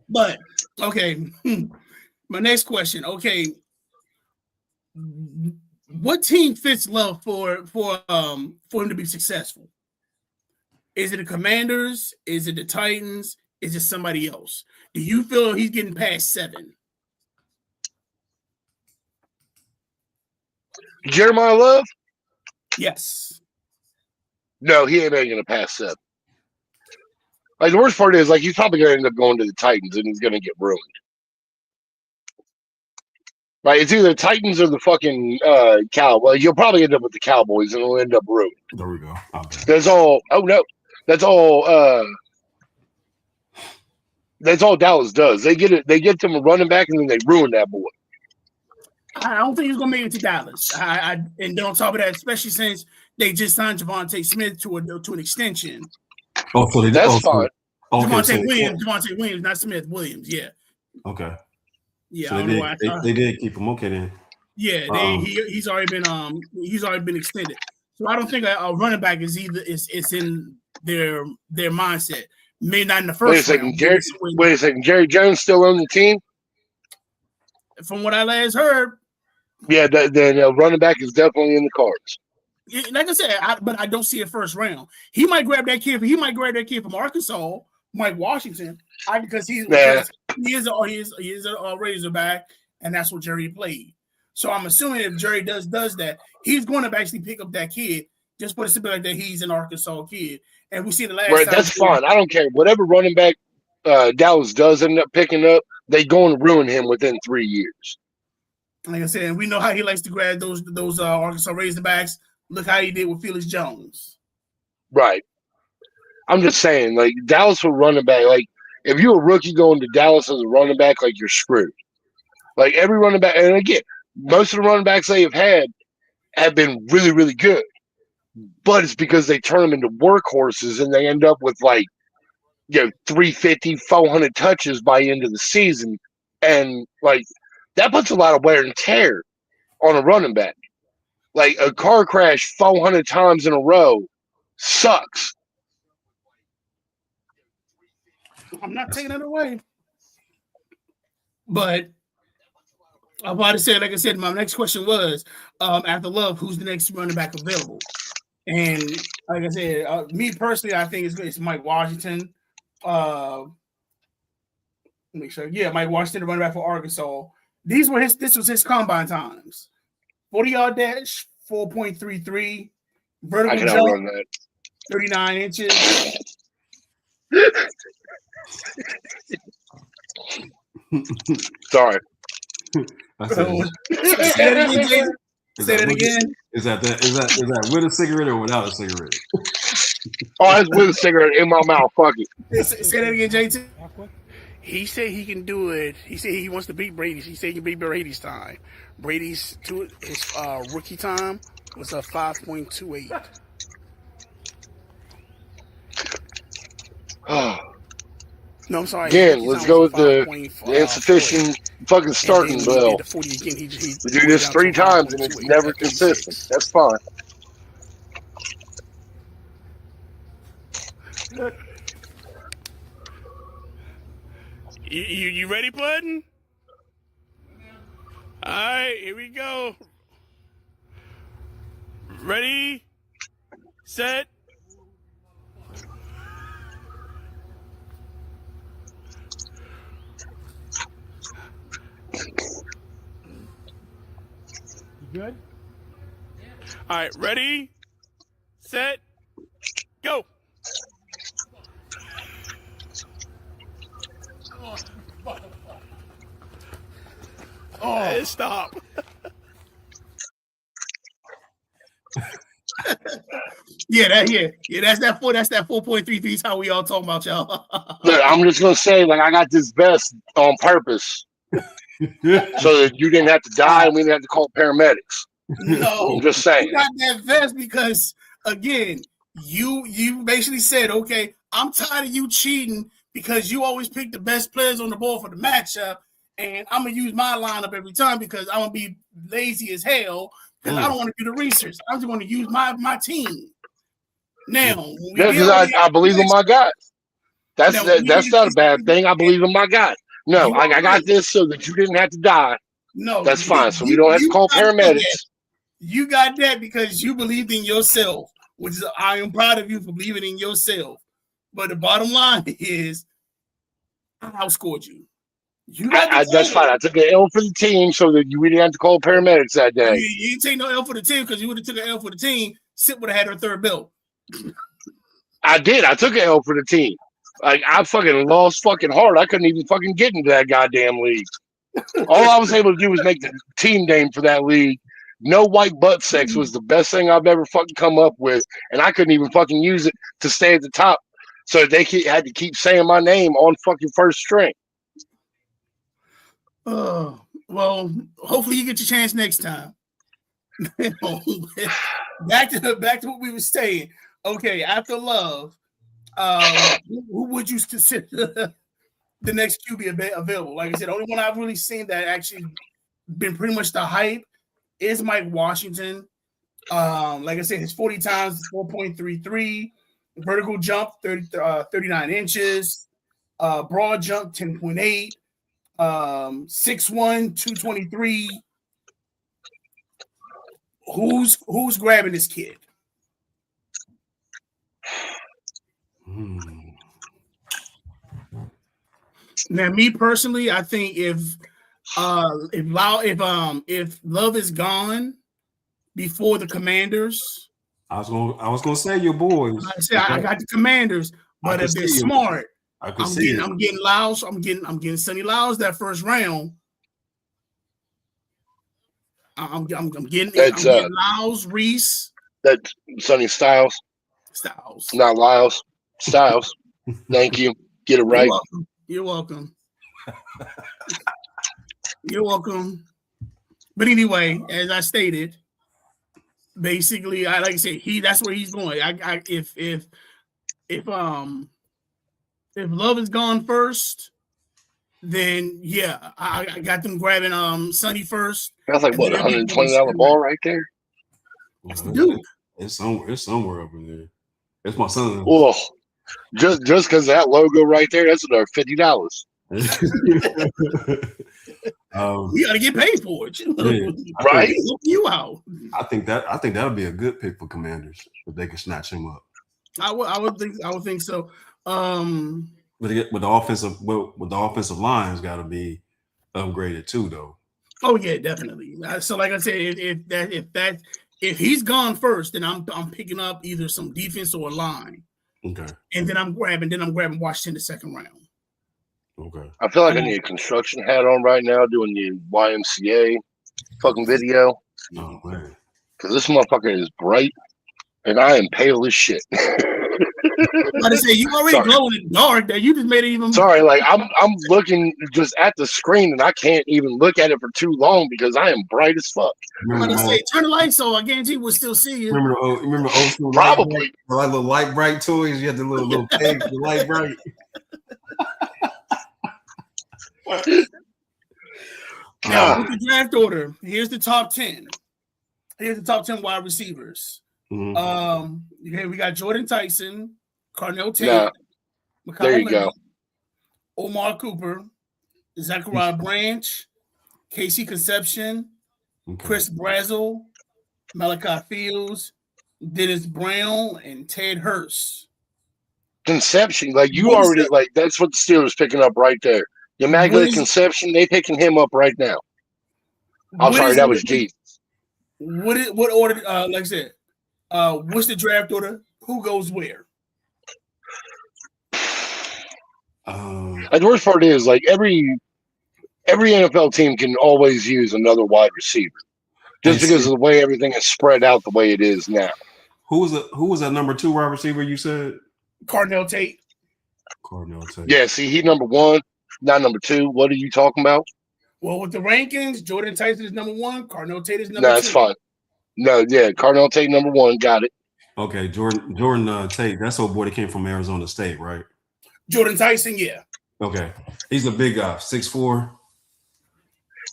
But okay, my next question. Okay, what team fits love for him to be successful? Is it the Commanders? Is it the Titans? Is it somebody else? Do you feel he's getting past 7? Jeremiah Love? Yes. No, he ain't making it past 7. Like the worst part is, like he's probably gonna end up going to the Titans and he's gonna get ruined. Right? It's either the Titans or the fucking Cowboys. You'll probably end up with the Cowboys and it'll end up ruined. There we go. Okay. That's all. Oh no, that's all. That's all Dallas does. They get it. They get them a running back and then they ruin that boy. I don't think he's gonna make it to Dallas. And then on top of that, especially since they just signed Javonte Smith to an extension. Oh, so that's fine. Okay, Javonte Williams, not Smith. Williams, yeah. Okay. Yeah, so they did keep him. Okay, then. Yeah, he's already been extended. So I don't think a running back is in their mindset. Maybe not in the first. Wait a second. Jerry Jones still on the team? From what I last heard. Yeah, then running back is definitely in the cards. Like I said, but I don't see a first round. He might grab that kid from Arkansas, Mike Washington, because he is a Razorback, and that's what Jerry played. So I'm assuming if Jerry does that, he's going to actually pick up that kid. Just put it simply like that, he's an Arkansas kid, and we see the last. Right, that's fine. I don't care. Whatever running back Dallas does end up picking up, they going to ruin him within 3 years. Like I said, we know how he likes to grab those Arkansas Razorbacks. Look how he did with Felix Jones. Right. I'm just saying, like, Dallas will running back. Like, if you're a rookie going to Dallas as a running back, like, you're screwed. Like, every running back, and again, most of the running backs they have had have been really, really good. But it's because they turn them into workhorses and they end up with, like, 350, 400 touches by the end of the season. And, like, that puts a lot of wear and tear on a running back. Like, a car crash 400 times in a row sucks. I'm not taking it away. But I'm about to say, like I said, my next question was, after Love, who's the next running back available? And like I said, me personally, I think it's Mike Washington. Make sure, Mike Washington, the running back for Arkansas. This was his combine times. 40-yard dash, 4.33. Vertical jump, 39 inches. Sorry. Say that again. Is that with a cigarette or without a cigarette? Oh, it's with a cigarette in my mouth. Fuck it. Say that again, JT. He said he can do it. He said he wants to beat Brady. He said he can beat Brady's time. Brady's his rookie time was a 5.28. No, I'm sorry. Again, let's go with the insufficient fucking starting bell. We do this 3 times and it's never consistent. That's fine. You ready, Puddin'? All right, here we go. Ready, set. You good? All right, ready, set, go. Oh, stop. That's that 4.33 is how we all talking about, y'all. Look, I'm just gonna say, like, I got this vest on purpose. So that you didn't have to die and we didn't have to call paramedics. No, I'm just saying. You got that vest because, again, you basically said, okay, I'm tired of you cheating because you always pick the best players on the board for the matchup, and I'm going to use my lineup every time because I'm going to be lazy as hell because I don't want to do the research. I'm just going to use my team. Now, because I believe in my guys. That's not a bad thing. I believe in my guys. No, I got this so that you didn't have to die. No, that's fine. So we don't have to call paramedics. You got that because you believed in yourself, which is I am proud of you for believing in yourself. But the bottom line is, I outscored you. That's fine. I took an L for the team so that we didn't have to call paramedics that day. You didn't take no L for the team because you would have took an L for the team. Sip would have had her third belt. I did. I took an L for the team. Like, I fucking lost fucking hard. I couldn't even fucking get into that goddamn league. All I was able to do was make the team name for that league. No white butt sex was the best thing I've ever fucking come up with, and I couldn't even fucking use it to stay at the top. So they had to keep saying my name on fucking first string. Well, hopefully you get your chance next time. back to what we were saying. Okay, after Love, who would you consider the next QB available? Like I said, the only one I've really seen that actually been pretty much the hype is Mike Washington. Like I said, his 40 times 4.33, vertical jump 39 inches, broad jump 10.8, 6'1", 223. Who's grabbing this kid? Now, me personally, I think if Love is gone before the Commanders, I was gonna say your boys. I got the Commanders, but if they're smart, I can see it. I'm getting Lyles. I'm getting Sonny Lyles that first round. I'm getting Lyles, Reese. That's Sonny Styles, not Lyles. Styles. Thank you. Get it right. You're welcome. You're welcome. But anyway, as I stated, basically, like I said, that's where he's going. If Love is gone first, then yeah, I got them grabbing Sonny first. That's like what, $120 ball right there. That's the dude. It's somewhere up in there. It's my son. Well, just because that logo right there, that's another $50. You got to get paid for it, right? You out. I think that'll be a good pick for Commanders if they can snatch him up. I would think so. But the offensive line's got to be upgraded too, though. Oh yeah, definitely. So like I said, if he's gone first, then I'm picking up either some defense or a line. Okay. And then I'm grabbing Washington the second round. Okay. I feel like I need a construction hat on right now doing the YMCA fucking video. Oh man. Because this motherfucker is bright and I am pale as shit. I'm about to say you already glowing in the dark that you just made it even. Sorry, like I'm looking just at the screen and I can't even look at it for too long because I am bright as fuck. I'm about to say turn the lights on. I guarantee we'll still see you. Remember old school probably like little light bright toys. You had the little pegs, the light bright. With the draft order, here's the top 10. Here's the top 10 wide receivers. Mm-hmm. Okay, we got Jordan Tyson, Carnell Tate, there you go. Omar Cooper, Zachariah Branch, Casey Conception, Chris Brazel, Malachi Fields, Dennis Brown, and Ted Hurst. Conception, like you already like that's what the Steelers picking up right there. The Immaculate Conception, they picking him up right now. I'm sorry, that was Jesus. What order? Like I said, what's the draft order? Who goes where? The worst part is like every NFL team can always use another wide receiver, just because of the way everything is spread out the way it is now. Who was that number 2 wide receiver you said? Carnell Tate. Yeah, see, he number 1, not number 2. What are you talking about? Well, with the rankings, Jordan Tyson is number 1. Carnell Tate is number 2. No, that's fine. No, yeah, Carnell Tate number 1. Got it. Okay, Jordan Tate. That's old boy that came from Arizona State, right? Jordan Tyson, yeah. Okay, he's a big guy, 6'4".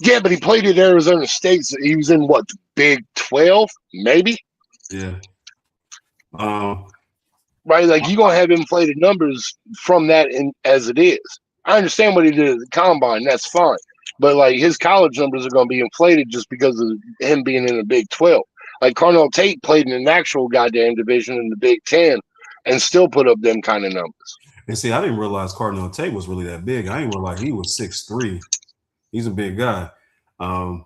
Yeah, but he played at Arizona State. So he was in what, the Big 12, maybe? Yeah. Right, like you're gonna have inflated numbers from that as it is. I understand what he did at the combine, that's fine. But like his college numbers are gonna be inflated just because of him being in the Big 12. Like Carnell Tate played in an actual goddamn division in the Big 10 and still put up them kind of numbers. And see, I didn't realize Carnell Tate was really that big. I didn't realize he was 6'3". He's a big guy. I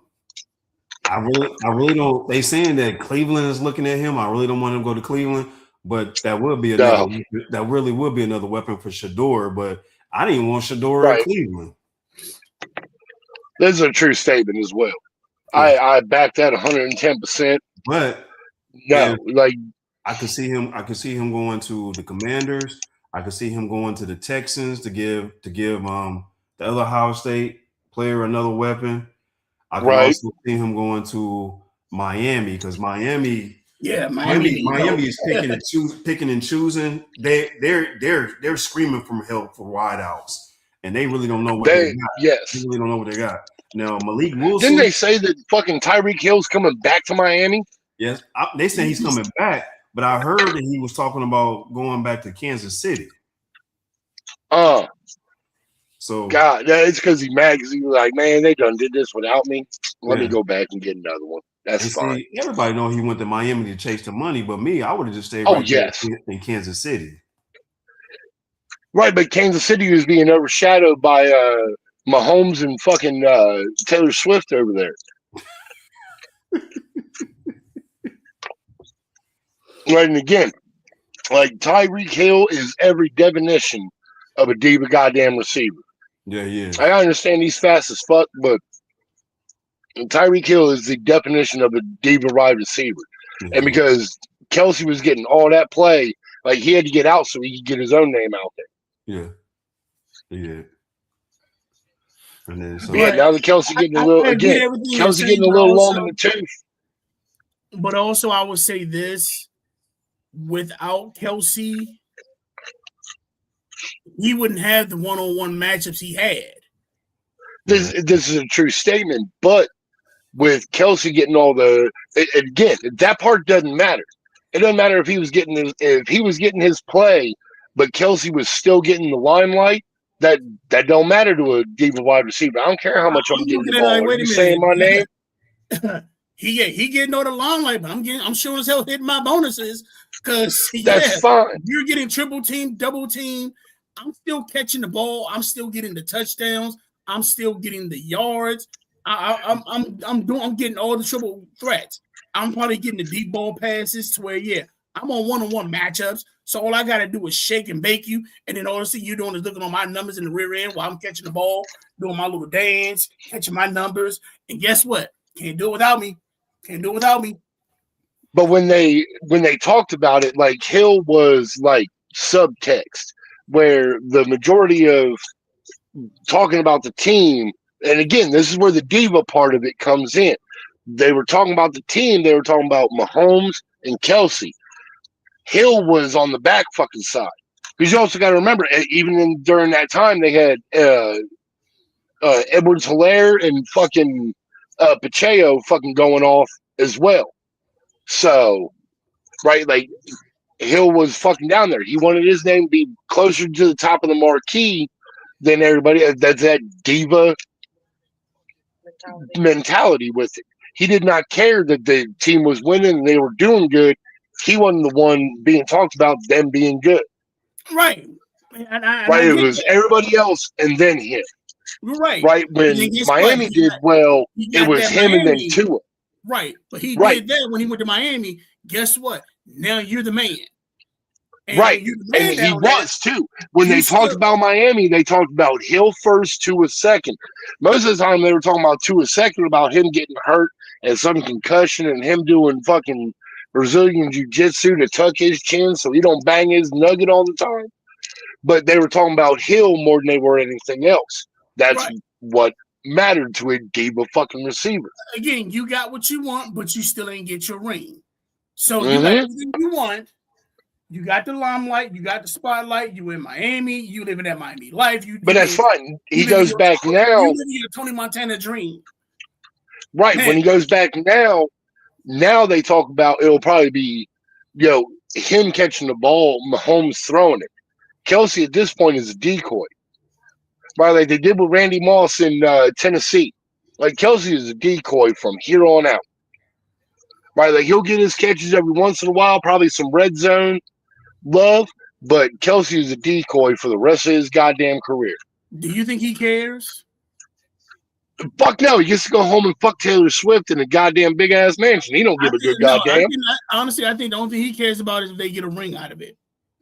really don't. They saying that Cleveland is looking at him. I really don't want him to go to Cleveland, but that would be that really would be another weapon for Shador. But I didn't want Shador in Cleveland. This is a true statement as well. Yeah. I back that 110%. But no, like I could see him going to the Commanders. I could see him going to the Texans to give the other Ohio State player another weapon. I could also see him going to Miami because Miami is picking and choosing. They're screaming from help for wideouts, and they really don't know what they got. Yes, they really don't know what they got. Now Malik Wilson. Didn't they say that fucking Tyreek Hill's coming back to Miami? Yes, they say he's coming back, but I heard that he was talking about going back to Kansas City. So God, it's because he's mad because he was like, man, they done did this without me. Let me go back and get another one. That's fine. See, everybody know he went to Miami to chase the money, but me, I would have just stayed in Kansas City. Right, but Kansas City was being overshadowed by Mahomes and fucking Taylor Swift over there. Right, and again, like Tyreek Hill is every definition of a diva goddamn receiver. Yeah, he is. I understand he's fast as fuck, but Tyreek Hill is the definition of a diva wide receiver. Mhm. And because Kelsey was getting all that play, like he had to get out so he could get his own name out there. Yeah, he did. And then so, Yeah, now the Kelsey getting a little Kelsey getting a little long in the tooth. But also, I would say this: without Kelsey, he wouldn't have the one-on-one matchups he had. This is a true statement, but with Kelsey getting all again, that part doesn't matter. It doesn't matter if he was getting his play, but Kelsey was still getting the limelight. That don't matter to a diva wide receiver. I don't care how much I'm getting the ball. Are you saying my name? he getting all the limelight, but I'm sure as hell hitting my bonuses because that's fine. You're getting triple team, double team. I'm still catching the ball. I'm still getting the touchdowns. I'm still getting the yards. I'm getting all the triple threats. I'm probably getting the deep ball passes to where I'm on one-on-one matchups. So all I gotta do is shake and bake you, and then all of a sudden you're doing is looking on my numbers in the rear end while I'm catching the ball, doing my little dance, catching my numbers. And guess what? Can't do it without me. Can't do it without me. But when they talked about it, like Hill was like subtext, where the majority of talking about the team, and again, this is where the diva part of it comes in. They were talking about the team. They were talking about Mahomes and Kelsey. Hill was on the back fucking side. Because you also got to remember, even during that time, they had Edwards-Helaire and fucking Pacheco fucking going off as well. So, right, like, Hill was fucking down there. He wanted his name to be closer to the top of the marquee than everybody. That's that diva mentality with it. He did not care that the team was winning and they were doing good. He wasn't the one being talked about them being good. Right. It was everybody else and then him. Right. Right. When Miami did well, it was him and then Tua. Right. But he did that when he went to Miami. Guess what? Now you're the man. And and he was too. When they talked about Miami, they talked about Hill first, Tua second. Most of the time they were talking about Tua second, about him getting hurt and some concussion and him doing fucking Brazilian jiu-jitsu to tuck his chin so he don't bang his nugget all the time. But they were talking about Hill more than they were anything else. That's what mattered to a diva fucking receiver. Again, you got what you want, but you still ain't get your ring. So you got everything you want. You got the limelight. You got the spotlight. You in Miami. You living that Miami life. But that's fine. He goes back now. You living your Tony Montana dream. Right. Man. When he goes back now they talk about it'll probably be, him catching the ball, Mahomes throwing it. Kelsey at this point is a decoy. Right, like they did with Randy Moss in Tennessee. Like Kelsey is a decoy from here on out. Right, like he'll get his catches every once in a while, probably some red zone love, but Kelsey is a decoy for the rest of his goddamn career. Do you think he cares? Fuck no, he gets to go home and fuck Taylor Swift in a goddamn big ass mansion. He don't give a good goddamn. Honestly, I think the only thing he cares about is if they get a ring out of it.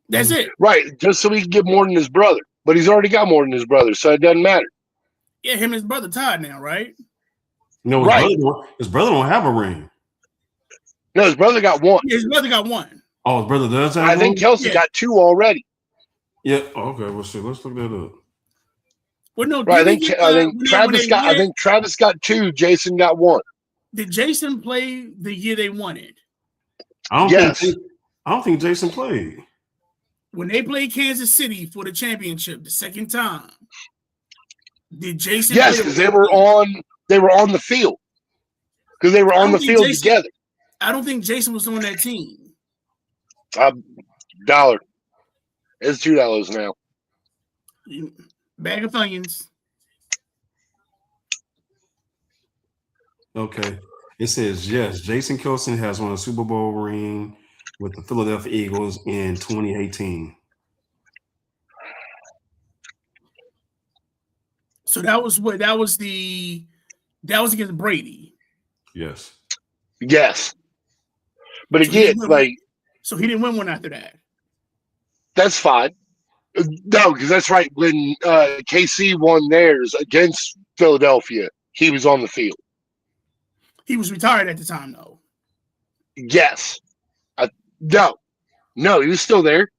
That's it. Right, just so he can get more than his brother. But he's already got more than his brother, so it doesn't matter. Yeah, him and his brother tied now, right? No, his brother don't have a ring. No, his brother got one. Yeah, his brother got one. Oh, his brother does have I think Kelsey got two already. Yeah. Okay. Well, shit. Let's look that up. Well, no. Right, I think Travis got two. Jason got one. Did Jason play the year they won it? I don't think Jason played. When they played Kansas City for the championship the second time, did Jason? Yes, because they were on the field. Because they were on the field together. I don't think Jason was on that team. $1. It's $2 now. Bag of onions. Okay. It says, yes, Jason Kelce has won a Super Bowl ring with the Philadelphia Eagles in 2018. So that was against Brady. Yes. Yes. But again, so he didn't win one after that. That's fine. No, because that's right. When KC won theirs against Philadelphia, he was on the field. He was retired at the time, though. Yes. No, he was still there.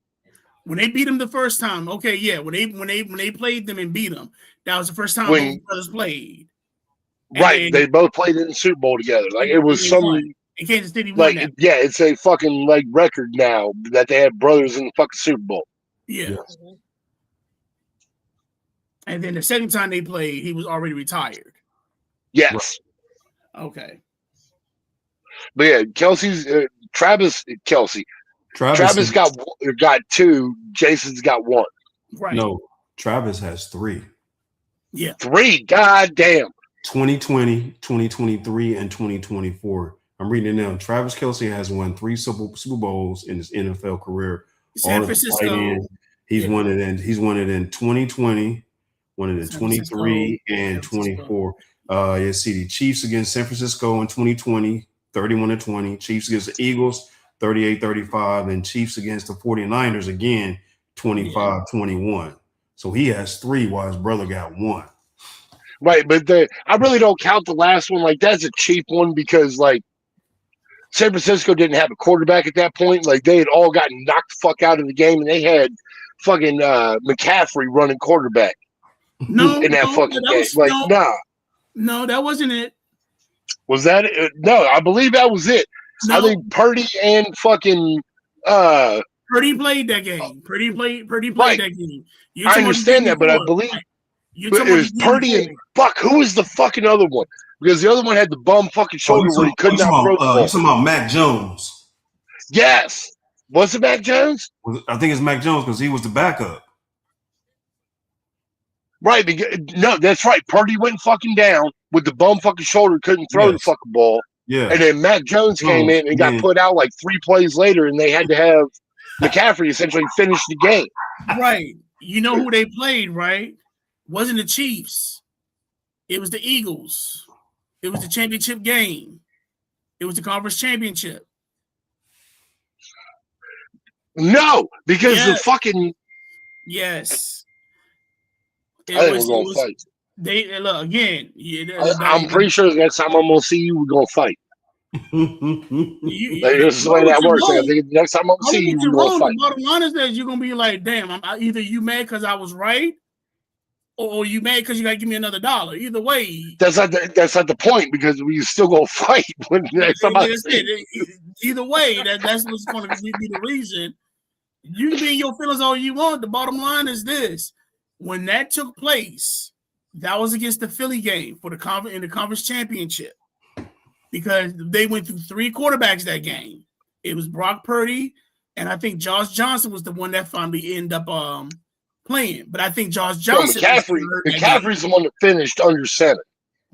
When they beat him the first time, okay, yeah. When they played them and beat them, that was the first time When- both brothers played. And Right. They both played in the Super Bowl together. Like it was some. won. And Kansas City won Like that. yeah, it's a fucking like record now that they had brothers in the fucking Super Bowl. Yeah. Yes. And then the second time they played, he was already retired. Yes. Okay. But yeah, Travis Kelce. Travis got 2. Jason's got 1. Right. No, Travis has 3. Yeah. 3. God damn. 2020, 2023, and 2024. I'm reading it now. Travis Kelce has won 3 Super Bowls in his NFL career. San Francisco. He's won it in 2020, won it in 23 and 24. See the Chiefs against San Francisco in 2020, 31-20. Chiefs against the Eagles, 38-35, and Chiefs against the 49ers again, 25-21. So he has 3 while his brother got 1. Right, but I really don't count the last one. Like that's a cheap one because like San Francisco didn't have a quarterback at that point. Like they had all gotten knocked the fuck out of the game, and they had fucking McCaffrey running quarterback. No, in that fucking game. No, that wasn't it. Was that it? No, I believe that was it. No. I think Purdy and fucking Purdy played that game. Purdy played that game. I understand that, but I believe it was Purdy and fuck. Who was the fucking other one? Because the other one had the bum fucking shoulder where he could not throw the ball. You're talking about Mac Jones. Yes. Was it Mac Jones? I think it's Mac Jones because he was the backup. Right. No, that's right. Purdy went fucking down with the bum fucking shoulder, couldn't throw the fucking ball. Yeah. And then Mac Jones came in and got put out like 3 plays later, and they had to have McCaffrey essentially finish the game. Right. You know who they played, right? Wasn't the Chiefs. It was the Eagles. It was the championship game. It was the conference championship. No, because the fucking yes. I think we're gonna fight. They look again. I'm pretty sure the next time I'm gonna see you, we're gonna fight. This is the way that works. I think the next time I'm gonna see you, we're gonna fight. The bottom line is that you're gonna be like, damn, either you mad because I was right, or you mad because you gotta give me another $1. Either way, that's not the point because we still gonna fight when either way, that's what's gonna be the reason. You can be in your feelings all you want. The bottom line is this: when that took place, that was against the Philly game for the conference championship, because they went through 3 quarterbacks that game. It was Brock Purdy, and I think Josh Johnson was the one that finally ended up playing. But I think Josh Johnson, McCaffrey's the one that finished under center,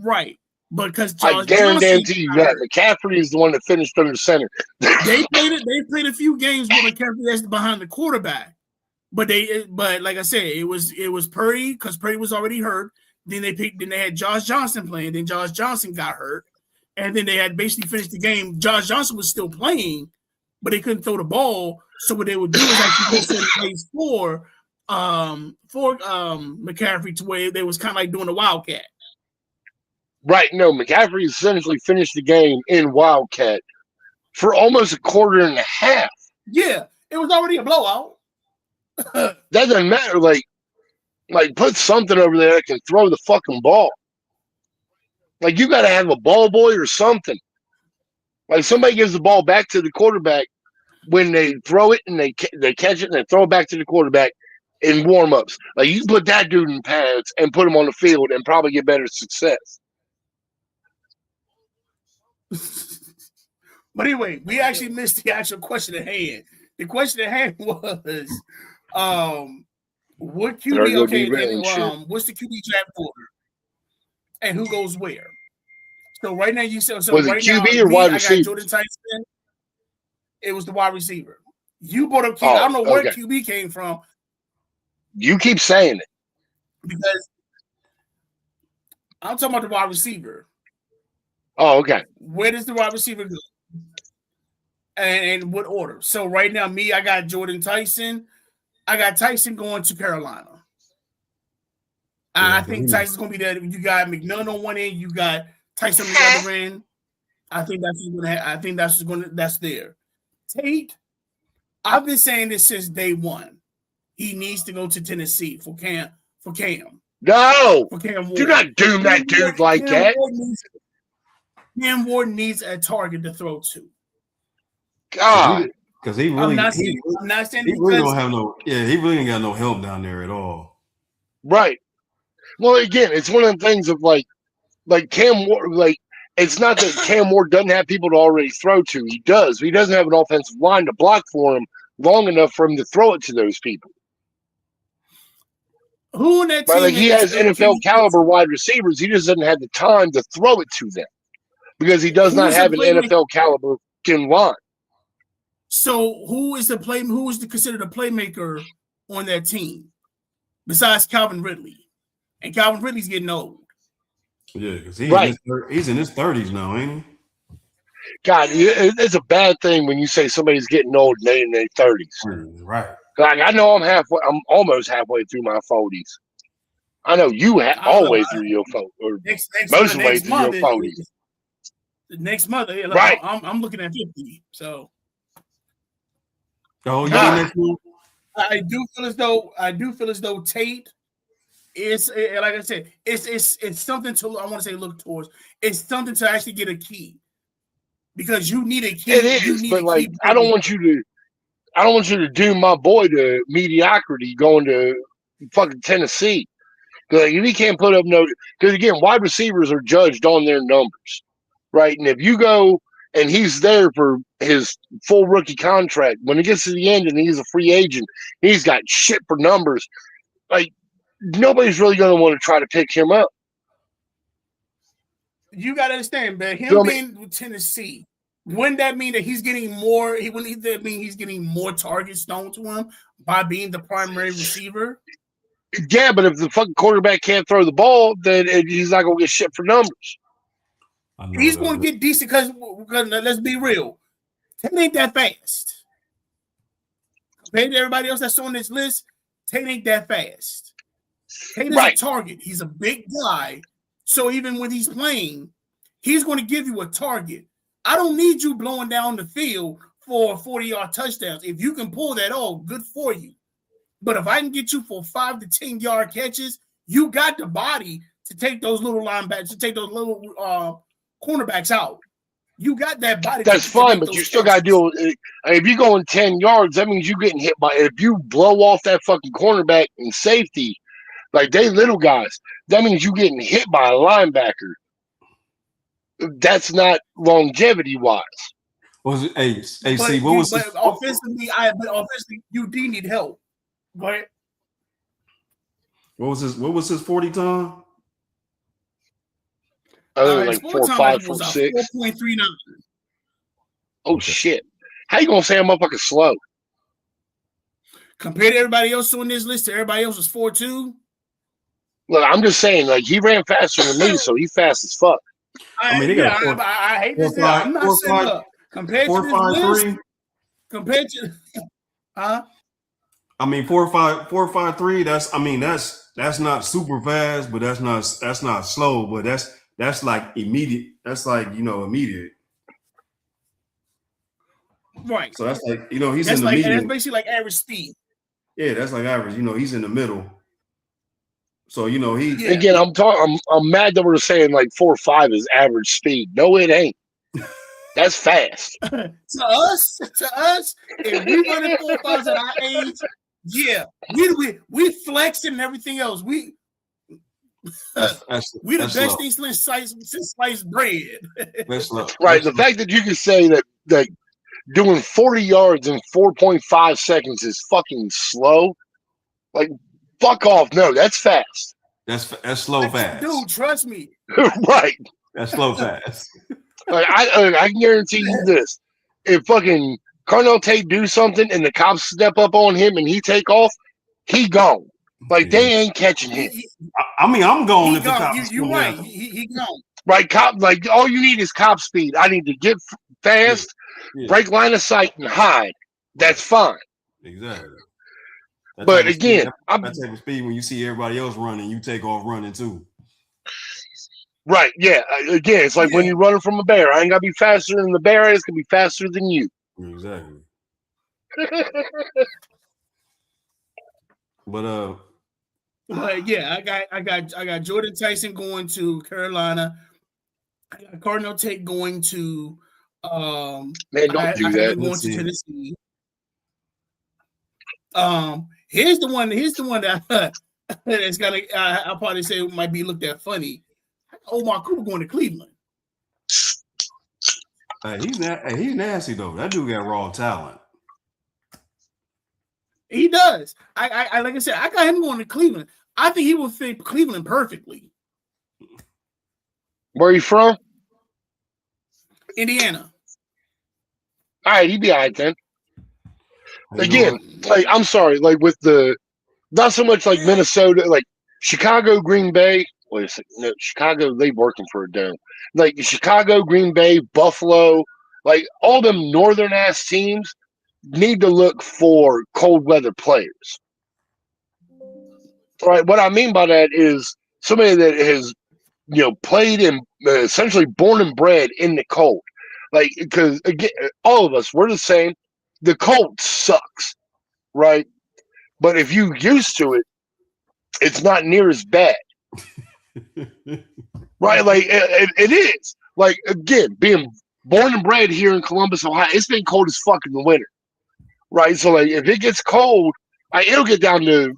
right? Because I guarantee you that McCaffrey is the one that finished under center. They played a few games with McCaffrey behind the quarterback, but like I said, it was Purdy because Purdy was already hurt. Then they had Josh Johnson playing. Then Josh Johnson got hurt, and then they had basically finished the game. Josh Johnson was still playing, but they couldn't throw the ball. So what they would do is actually put some plays for McCaffrey to where they was kind of like doing a wildcat. Right. No, McCaffrey essentially finished the game in wildcat for almost a quarter and a half. Yeah, it was already a blowout. That doesn't matter. Like put something over there that can throw the fucking ball. Like you got to have a ball boy or something. Like somebody gives the ball back to the quarterback when they throw it and they catch it and they throw it back to the quarterback in warm-ups. Like you put that dude in pads and put him on the field and probably get better success. But anyway, we actually missed the actual question at hand. The question at hand was, what QB? Okay, what's the QB draft order, and who goes where? So right now you said was right it QB now, or wide receiver? I got Jordan Tyson. It was the wide receiver. You brought up QB. I don't know where QB came from. You keep saying it because I'm talking about the wide receiver. Oh, okay. Where does the wide receiver go? And what order? So right now, I got Jordan Tyson, I got Tyson going to Carolina. Yeah, I think Tyson's going to be there. You got McMillan on one end. You got Tyson on the other end. I think that's there. Tate, I've been saying this since day one. He needs to go to Tennessee for Cam. No, For Cam Ward. do not doom that dude like that. Cam Ward needs a target to throw to. God, because he really, I'm not saying he really don't have no. Yeah, he really ain't got no help down there at all. right. Well, again, it's one of the things of like Cam Ward. Like, it's not that Cam Ward doesn't have people to already throw to. He does. He doesn't have an offensive line to block for him long enough for him to throw it to those people. Who in that team? Like, he has NFL caliber wide receivers. He just doesn't have the time to throw it to them because he does not have an NFL caliber line. So who is considered a playmaker on that team besides Calvin Ridley? And Calvin Ridley's getting old. Yeah, because he's in his 30s now, ain't he? God, it's a bad thing when you say somebody's getting old and they're in their 30s. Right. Like, I know I'm almost halfway through my 40s. I know you all the way through your 40s, or most of the way through your 40s. The next month, right? I'm looking at 50. So, I do feel as though Tate is, like I said, it's something to, I want to say, look towards. It's something to actually get a key, because you need a key. It is, but like, I don't want you to doom my boy to mediocrity going to fucking Tennessee. Because if he can't put up because again, wide receivers are judged on their numbers, right? And if you go and he's there for his full rookie contract, when it gets to the end and he's a free agent, he's got shit for numbers. Like, nobody's really going to want to try to pick him up. You got to understand, man. Him being with Tennessee, wouldn't that mean that he's getting more? Wouldn't that mean he's getting more targets thrown to him by being the primary receiver? Yeah, but if the fucking quarterback can't throw the ball, then he's not going to get shit for numbers. He's going to get decent because let's be real, Tate ain't that fast. Compared to everybody else that's on this list, Tate ain't that fast. Tate is a target. He's a big guy. So even when he's playing, he's going to give you a target. I don't need you blowing down the field for 40-yard touchdowns. If you can pull that off, good for you. But if I can get you for 5 to 10-yard catches, you got the body to take those little linebackers, to take those little cornerbacks out. You got that body. That's fine, but you still got to deal with it. If you're going 10 yards, that means you're getting hit by. If you blow off that fucking cornerback and safety, like they little guys, that means you're getting hit by a linebacker. That's not longevity wise. Was it AC? But offensively, you do need help. But what was his 40 time? Like 4.5, 4.6. 4.39. Oh shit! How you gonna say I'm motherfucking slow? Compared to everybody else on this list, everybody else was 4.2. Look, I'm just saying, like, he ran faster than me, so he fast as fuck. I hate this. I'm not saying up. Compared to this list, compared to, I mean, 4.53. That's not super fast, but that's not slow. But that's like immediate. That's like, immediate. Right. So that's like, he's in the medium. That's basically like average speed. Yeah, that's like average. He's in the middle. So he again. I'm mad that we're saying like 4.5 is average speed. No, it ain't. That's fast. to us, if we running 4.5s at our age, yeah, we flexing and everything else. We the best thing since sliced bread. Right. The fact that you can say that doing 40 yards in 4.5 seconds is fucking slow. Like, fuck off. No, that's fast. That's slow fast. Dude, trust me. Right. That's slow fast. Like, I can guarantee you this. If fucking Carnell Tate do something and the cops step up on him and he take off, he gone. Like, they ain't catching him. I mean, I'm going if the cops. You're right. He gone. Right, cop. Like, all you need is cop speed. I need to get fast, break line of sight, and hide. That's fine. Exactly. But again, that type of speed, when you see everybody else running, you take off running too. Right, yeah. Again, it's like when you're running from a bear. I ain't gotta be faster than the bear. It's gonna be faster than you. Exactly. But yeah, I got Jordan Tyson going to Carolina. I got Cardinal Tate going to Man, don't do I that. have going to Tennessee. Here's the one that that's gonna I'll probably say might be looked at funny. Omar Cooper going to Cleveland. he's nasty though. That dude got raw talent. He does. I like I said, I got him going to Cleveland. I think he will fit Cleveland perfectly. Where are you from? Indiana. All right, he'd be all right then. Again, like I'm sorry, like with the not so much like Minnesota, like Chicago, Green Bay. Wait a second, no, Chicago, they working for a dome. Like Chicago, Green Bay, Buffalo, like all them northern ass teams need to look for cold weather players. Right. What I mean by that is somebody that has, played and essentially born and bred in the cold. Like, because again, all of us, we're the same. The cold sucks, right? But if you used to it, it's not near as bad. Right? Like, it is. Like, again, being born and bred here in Columbus, Ohio, it's been cold as fuck in the winter. Right? So, like, if it gets cold, it'll get down to,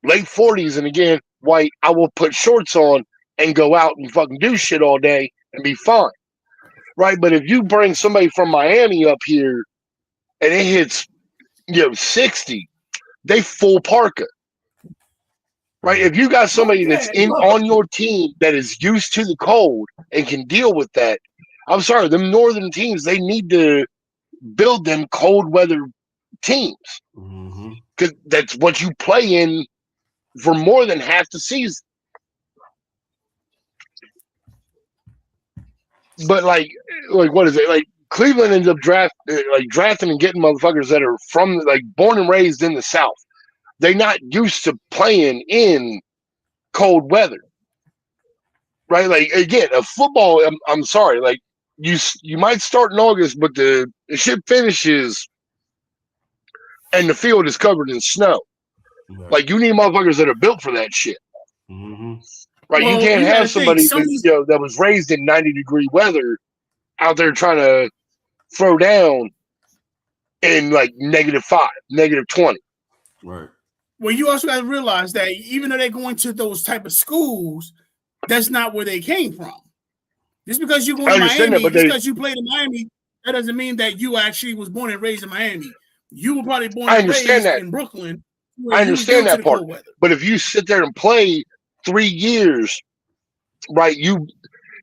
late 40s. And again, white, I will put shorts on and go out and fucking do shit all day and be fine. Right? But if you bring somebody from Miami up here and it hits, 60, they full parka. Right? If you got somebody that's on your team that is used to the cold and can deal with that, I'm sorry, them northern teams, they need to build them cold weather teams. Because that's what you play in for more than half the season. But like what is it? Like Cleveland ends up drafting and getting motherfuckers that are from like born and raised in the South. They're not used to playing in cold weather, right? Like again, a football. I'm sorry, like you might start in August, but the shit finishes and the field is covered in snow. Right. Like you need motherfuckers that are built for that shit. Right, well, you can't have somebody that was raised in 90-degree weather out there trying to throw down in like -5, -20. Right. Well, you also got to realize that even though they're going to those type of schools, that's not where they came from. Just because you're going to Miami, because you played in Miami, that doesn't mean that you actually was born and raised in Miami. You were probably born and raised in Brooklyn. I understand that part. But if you sit there and play 3 years, right, you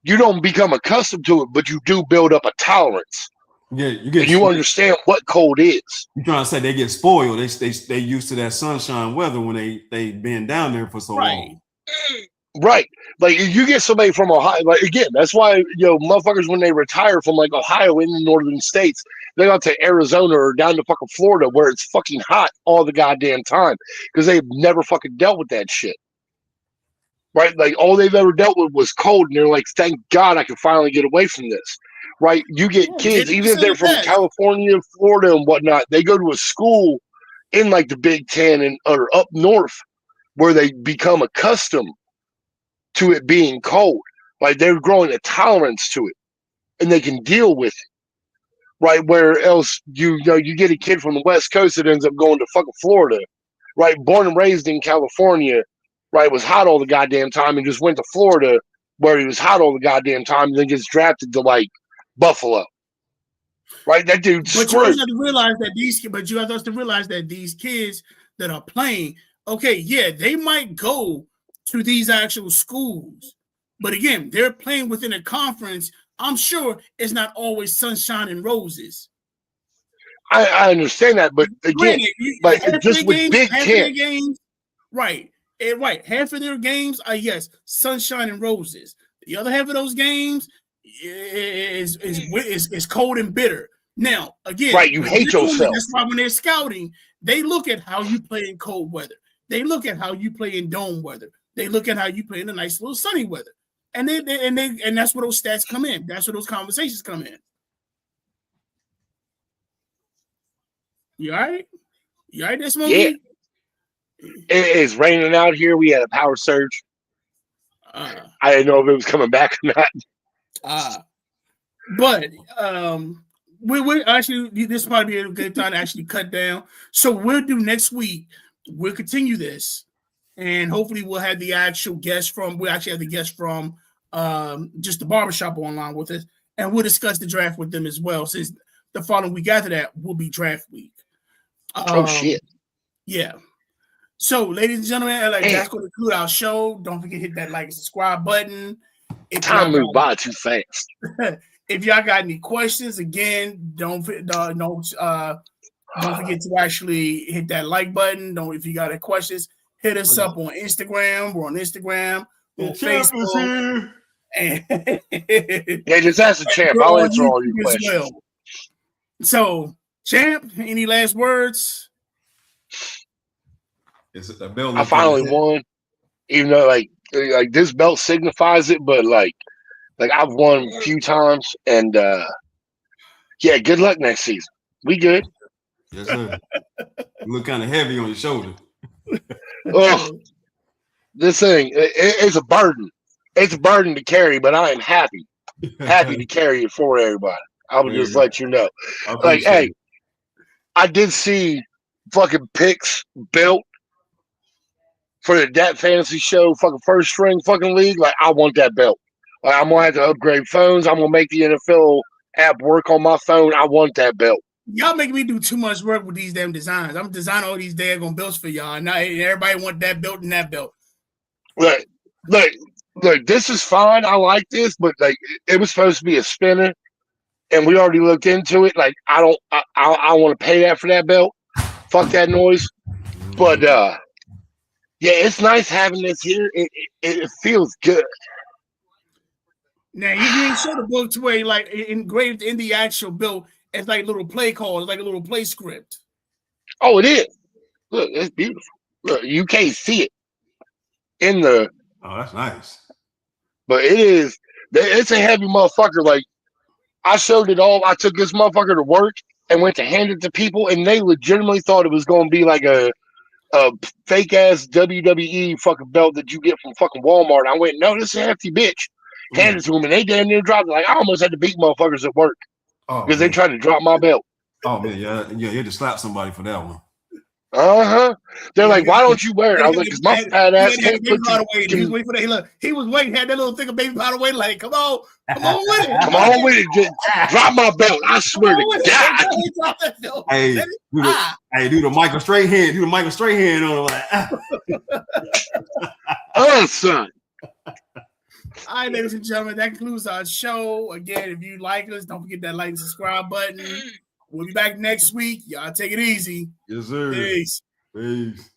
don't become accustomed to it, but you do build up a tolerance. Yeah, you understand what cold is. You're trying to say they get spoiled. They used to that sunshine weather when they been down there for so long. Right. Like you get somebody from Ohio, like again, that's why motherfuckers when they retire from like Ohio in the northern states, they go to Arizona or down to fucking Florida where it's fucking hot all the goddamn time because they've never fucking dealt with that shit. Right? Like all they've ever dealt with was cold, and they're like, thank God I can finally get away from this. Right? You get kids, even if they're from California, Florida, and whatnot, they go to a school in like the Big Ten or up north where they become accustomed to it being cold. Like they're growing a tolerance to it and they can deal with it. Right? Where else you get a kid from the West Coast that ends up going to fucking Florida, right? Born and raised in California, right? Was hot all the goddamn time and just went to Florida where he was hot all the goddamn time and then gets drafted to like Buffalo. Right? That dude's screwed. You have to realize that these kids that are playing, okay, yeah, they might go to these actual schools. But again, they're playing within a conference. I'm sure it's not always sunshine and roses. I understand that, but again, just with Big Ten games, right. Half of their games are yes, sunshine and roses. The other half of those games is cold and bitter. Now, again, Right, you hate yourself. That's why when they're scouting, they look at how you play in cold weather. They look at how you play in dome weather. They look at how you play in a nice little sunny weather. And that's where those stats come in. That's where those conversations come in. You all right? You all right, this movie? Yeah. It's raining out here. We had a power surge. I didn't know if it was coming back or not. But we're actually, this might be a good time to actually cut down. So we'll do next week. We'll continue this, and hopefully we'll have the actual guest from. We actually have the guest from just the barbershop online with us, and we'll discuss the draft with them as well. Since the following week after that will be draft week. Oh shit! Yeah. So, ladies and gentlemen, that's going to conclude our show. Don't forget to hit that like and subscribe button. Time moved by too fast. If y'all got any questions, again, don't forget to actually hit that like button. If you got any questions, hit us up on Instagram. We're on Instagram, on Facebook. Yeah, just ask the champ. I'll answer all your questions. Well. So, champ, any last words? I finally won, even though like this belt signifies it, but like I've won a few times, and yeah, good luck next season. We good. Yes, sir. You look kind of heavy on your shoulder. Oh, this thing it's a burden. It's a burden to carry, but I am happy to carry it for everybody. I would just let you know. Like, hey, I did see fucking picks built for the Dat Fantasy Show fucking first string fucking league. Like, I want that belt. Like, I'm gonna have to upgrade phones. I'm gonna make the NFL app work on my phone. I want that belt. Y'all making me do too much work with these damn designs. I'm designing all these daggone belts for y'all. Now everybody want that belt and that belt. Look, this is fine. I like this, but like it was supposed to be a spinner, and we already looked into it. Like, I want to pay that for that belt. Fuck that noise. But yeah, it's nice having this here. It feels good. Now you didn't show the book to where like engraved in the actual bill. It's like little play calls, like a little play script. Oh, it is. Look, it's beautiful. Look, you can't see it in the. Oh, that's nice. But it is. It's a heavy motherfucker. Like, I showed it all. I took this motherfucker to work and went to hand it to people, and they legitimately thought it was going to be like a fake ass WWE fucking belt that you get from fucking Walmart. I went, no, this is a hefty bitch. Handed it to them, and they damn near dropped it. Like, I almost had to beat motherfuckers at work because they tried to drop my belt. Oh man, yeah, you had to slap somebody for that one. They're like, why don't you wear it? I was like, because my fat ass can't put He was waiting for that. Look, he was waiting, had that little thing of baby powder waiting. Like, come on with it. Come on with it. Just drop my belt. I swear to God. Hey, do the Michael Straight hand. Do the Michael Straight hand on like. Son. All right, ladies and gentlemen, that concludes our show. Again, if you like us, don't forget that like and subscribe button. We'll be back next week. Y'all take it easy. Yes, sir. Peace. Peace.